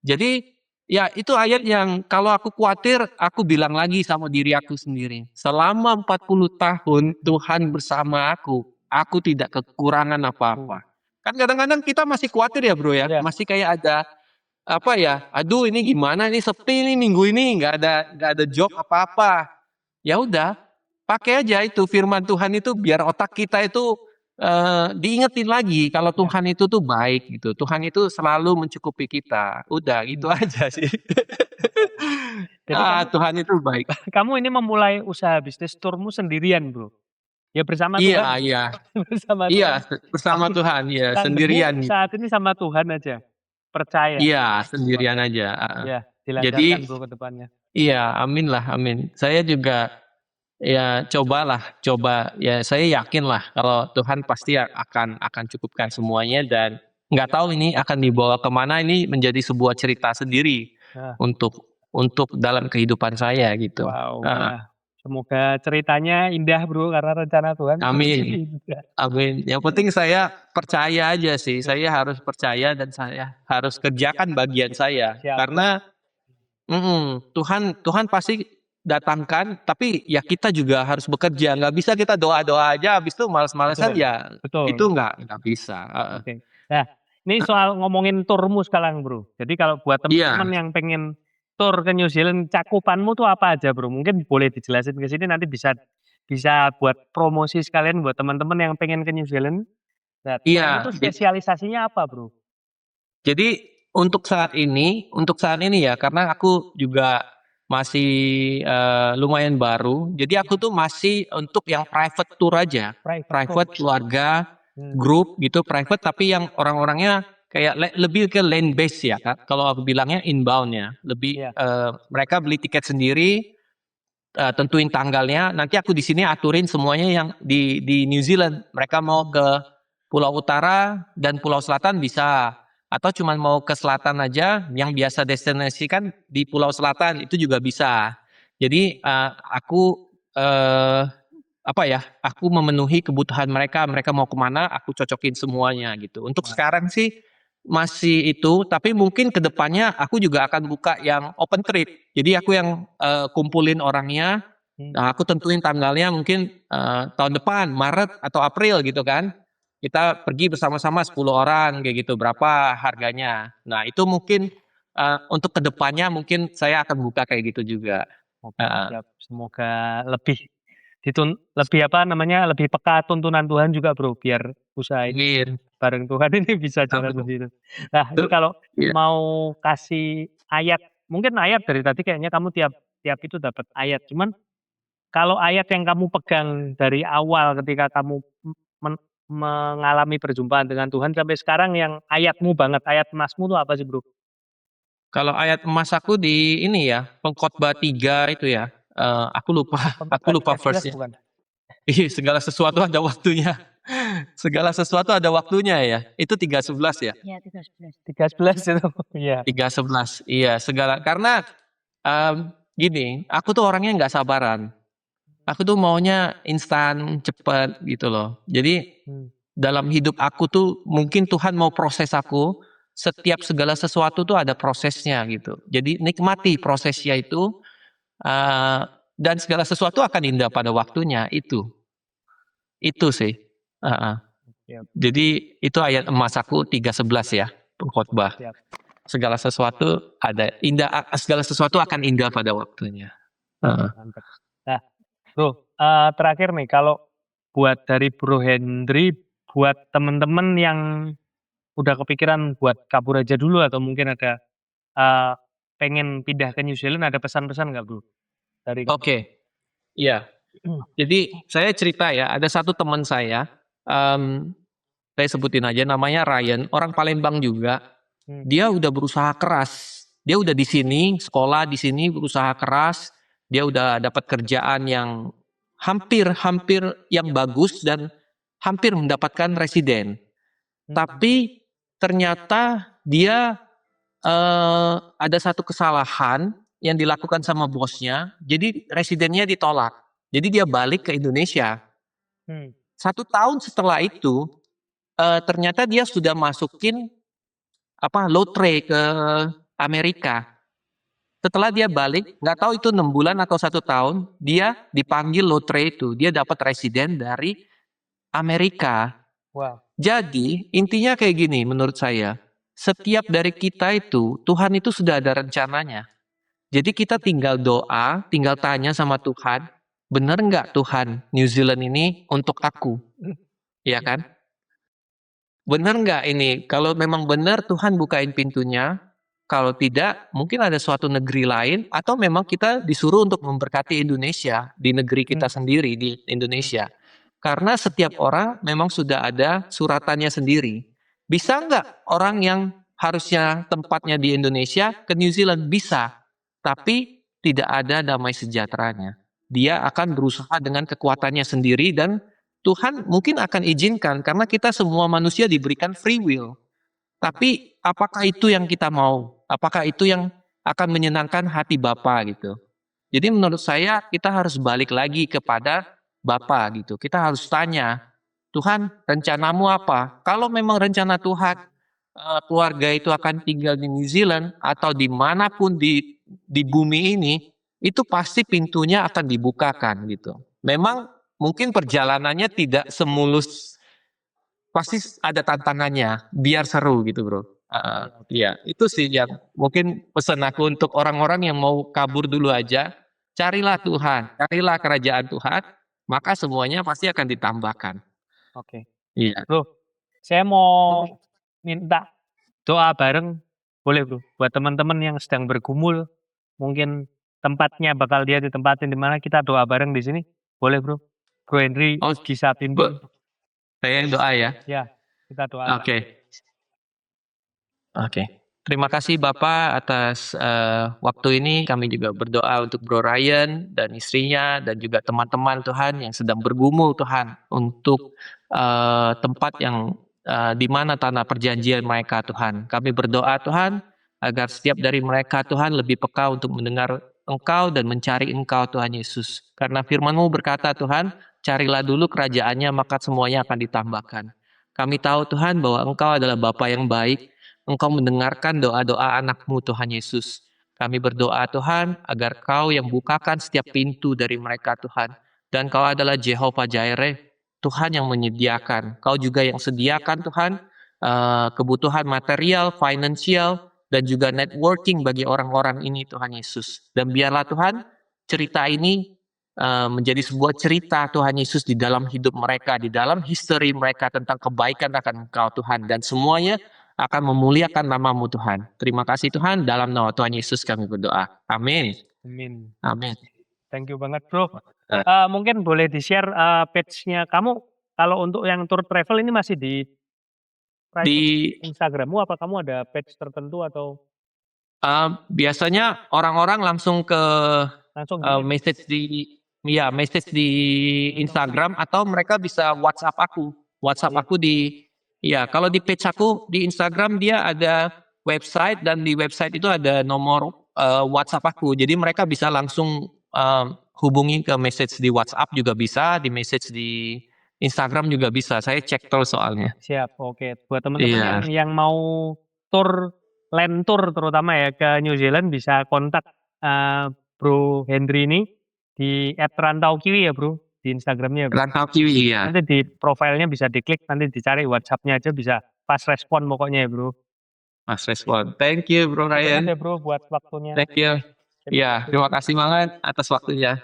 Jadi ya itu ayat yang kalau aku khawatir, aku bilang lagi sama diri aku sendiri. Selama 40 tahun Tuhan bersama aku tidak kekurangan apa-apa. Kan kadang-kadang kita masih khawatir ya bro ya. Masih kayak ada aduh ini gimana ini sepi nih minggu ini nggak ada job apa-apa. Ya udah, pakai aja itu firman Tuhan itu biar otak kita itu diingetin lagi kalau Tuhan itu tuh baik gitu. Tuhan itu selalu mencukupi kita. Udah gitu aja sih. Jadi Tuhan itu baik. Kamu ini memulai usaha bisnis turmu sendirian bro? Ya bersama Tuhan. Iya. bersama Tuhan ya sendirian. Saat ini sama Tuhan aja. Percaya. Iya sendirian aja. Ya dilancarkan bro ke depannya. Iya amin lah amin. Saya juga ya coba ya saya yakin lah kalau Tuhan pasti akan cukupkan semuanya dan nggak tahu ini akan dibawa kemana, ini menjadi sebuah cerita sendiri untuk dalam kehidupan saya gitu. Wow. Semoga ceritanya indah bro karena rencana Tuhan. Amin. Amin. Yang penting saya percaya aja sih. Saya harus percaya dan saya harus kerjakan bagian saya. Karena Tuhan pasti datangkan, tapi ya kita juga harus bekerja. Nggak bisa kita doa-doa aja, habis itu malas-malasan ya. Betul. Itu nggak bisa. Okay. Nah, ini soal ngomongin turmu sekarang bro. Jadi kalau buat teman-teman yang pengen tur ke New Zealand, cakupanmu tuh apa aja bro? Mungkin boleh dijelasin ke sini nanti bisa buat promosi sekalian buat teman-teman yang pengen ke New Zealand. Nah, itu spesialisasinya apa bro? Jadi untuk saat ini ya karena aku juga masih lumayan baru. Jadi aku tuh masih untuk yang private tour aja, private keluarga, grup gitu, private tapi yang orang-orangnya kayak lebih ke land base ya Kak. Kalau aku bilangnya inbound ya. Lebih mereka beli tiket sendiri, tentuin tanggalnya. Nanti aku di sini aturin semuanya yang di New Zealand. Mereka mau ke Pulau Utara dan Pulau Selatan bisa. atau cuman mau ke selatan aja, yang biasa destinasi kan di Pulau Selatan itu juga bisa. Jadi aku aku memenuhi kebutuhan mereka, mereka mau kemana, aku cocokin semuanya gitu. Untuk sekarang sih masih itu, tapi mungkin kedepannya aku juga akan buka yang open trip. Jadi aku yang kumpulin orangnya, nah aku tentuin tanggalnya mungkin tahun depan, Maret atau April gitu kan. Kita pergi bersama-sama 10 orang kayak gitu, berapa harganya. Nah itu mungkin untuk kedepannya mungkin saya akan buka kayak gitu juga. Oke, siap. Semoga lebih lebih peka tuntunan Tuhan juga Bro, biar usaha ini Amin. bareng Tuhan ini bisa jalan Betul. lebih. Nah, ini kalau Iya. mau kasih ayat, mungkin ayat dari tadi kayaknya kamu tiap tiap itu dapat ayat. Cuman kalau ayat yang kamu pegang dari awal ketika kamu mengalami perjumpaan dengan Tuhan sampai sekarang yang ayatmu banget, ayat emasmu tuh apa sih, Bro? Kalau ayat emas aku di ini ya, Pengkhotbah 3 itu ya. Aku lupa aku lupa 13 verse-nya. bukan? Iya, segala sesuatu ada waktunya. Segala sesuatu ada waktunya ya. Itu 3:11 ya? Iya 13. 13 itu, iya. 3:11. Iya, karena gini, aku tuh orangnya nggak sabaran. Aku tuh maunya instan, cepet gitu loh. Jadi dalam hidup aku tuh mungkin Tuhan mau proses aku, setiap segala sesuatu tuh ada prosesnya gitu. Jadi nikmati prosesnya itu, dan segala sesuatu akan indah pada waktunya, itu. Itu sih, heeh. Siap. Jadi itu ayat emas aku 3:11 ya, Pengkhotbah. Siap. Segala sesuatu segala sesuatu akan indah pada waktunya. Heeh. Mantap. Nah, Bro, terakhir nih kalau buat dari Bro Hendry, buat temen-temen yang udah kepikiran buat kabur aja dulu atau mungkin ada, pengen pindah ke New Zealand, ada pesan-pesan nggak, Bro? Dari kamu? Oke, iya. Jadi saya cerita ya, ada satu teman saya, saya sebutin aja namanya Ryan, orang Palembang juga. Dia udah berusaha keras. Dia udah di sini, sekolah di sini, berusaha keras. Dia udah dapat kerjaan yang hampir yang bagus dan hampir mendapatkan residen. Tapi ternyata dia ada satu kesalahan yang dilakukan sama bosnya. Jadi residennya ditolak. Jadi dia balik ke Indonesia. 1 tahun setelah itu ternyata dia sudah masukin lotre ke Amerika. Setelah dia balik, nggak tahu itu 6 bulan atau 1 tahun, dia dipanggil lotre itu. Dia dapat residen dari Amerika. Wow. Jadi intinya kayak gini menurut saya. Setiap dari kita itu, Tuhan itu sudah ada rencananya. Jadi kita tinggal doa, tinggal tanya sama Tuhan, bener nggak Tuhan New Zealand ini untuk aku? Iya kan? Bener nggak ini? Kalau memang benar Tuhan bukain pintunya, kalau tidak mungkin ada suatu negeri lain atau memang kita disuruh untuk memberkati Indonesia di negeri kita sendiri di Indonesia. Karena setiap orang memang sudah ada suratannya sendiri. Bisa nggak orang yang harusnya tempatnya di Indonesia ke New Zealand? Bisa, tapi tidak ada damai sejahteranya. Dia akan berusaha dengan kekuatannya sendiri dan Tuhan mungkin akan izinkan karena kita semua manusia diberikan free will. Tapi apakah itu yang kita mau? Apakah itu yang akan menyenangkan hati Bapa gitu? Jadi menurut saya kita harus balik lagi kepada Bapa gitu. Kita harus tanya, Tuhan rencanamu apa? Kalau memang rencana Tuhan keluarga itu akan tinggal di New Zealand atau dimanapun di bumi ini, itu pasti pintunya akan dibukakan gitu. Memang mungkin perjalanannya tidak semulus, pasti ada tantangannya, biar seru gitu bro. Iya, itu sih yang mungkin pesan aku untuk orang-orang yang mau kabur dulu aja, carilah Tuhan, carilah kerajaan Tuhan, maka semuanya pasti akan ditambahkan. Oke. Iya. Bro, saya mau minta doa bareng, boleh Bro? Buat teman-teman yang sedang bergumul, mungkin tempatnya bakal dia ditempatin di mana, kita doa bareng di sini, boleh Bro? Bro Hendry bisa pimpin. Saya yang doa ya. Ya, kita doa. Oke. Terima kasih Bapak atas waktu ini. Kami juga berdoa untuk Bro Ryan dan istrinya dan juga teman-teman Tuhan yang sedang bergumul Tuhan untuk tempat yang di mana tanah perjanjian mereka Tuhan. Kami berdoa Tuhan, agar setiap dari mereka Tuhan lebih peka untuk mendengar Engkau dan mencari Engkau Tuhan Yesus. Karena firman-Mu berkata Tuhan, carilah dulu kerajaannya maka semuanya akan ditambahkan. Kami tahu Tuhan bahwa Engkau adalah Bapa yang baik, Engkau mendengarkan doa-doa anak-Mu Tuhan Yesus. Kami berdoa Tuhan, agar Kau yang bukakan setiap pintu dari mereka Tuhan. Dan Kau adalah Jehovah Jireh, Tuhan yang menyediakan. Kau juga yang sediakan Tuhan, kebutuhan material, finansial, dan juga networking bagi orang-orang ini Tuhan Yesus. Dan biarlah Tuhan, cerita ini menjadi sebuah cerita Tuhan Yesus di dalam hidup mereka, di dalam history mereka tentang kebaikan akan Engkau Tuhan. Dan semuanya akan memuliakan nama-Mu Tuhan. Terima kasih Tuhan, dalam nama Tuhan Yesus kami berdoa. Amin. Amin. Amin. Thank you banget bro. Mungkin boleh di-share page-nya kamu, kalau untuk yang tour travel ini masih di Di Instagrammu, apa kamu ada page tertentu atau biasanya orang-orang langsung ke langsung message di Instagram, atau mereka bisa WhatsApp aku. Kalau di page aku di Instagram dia ada website, dan di website itu ada nomor WhatsApp aku. Jadi mereka bisa langsung hubungi ke message di WhatsApp juga bisa, di message di Instagram juga bisa. Saya cek terus soalnya. Siap, oke. Buat teman-teman yang mau land tour terutama ya ke New Zealand, bisa kontak Bro Henry ini di @rantaukiwi ya bro, di Instagramnya. Rantaukiwi ya. Nanti di profilnya bisa diklik, nanti dicari WhatsAppnya aja, bisa fast respon pokoknya ya bro. Fast respon. Thank you Bro Ryan. Terima kasih bro buat waktunya. Thank you. Ya, terima kasih banget atas waktunya.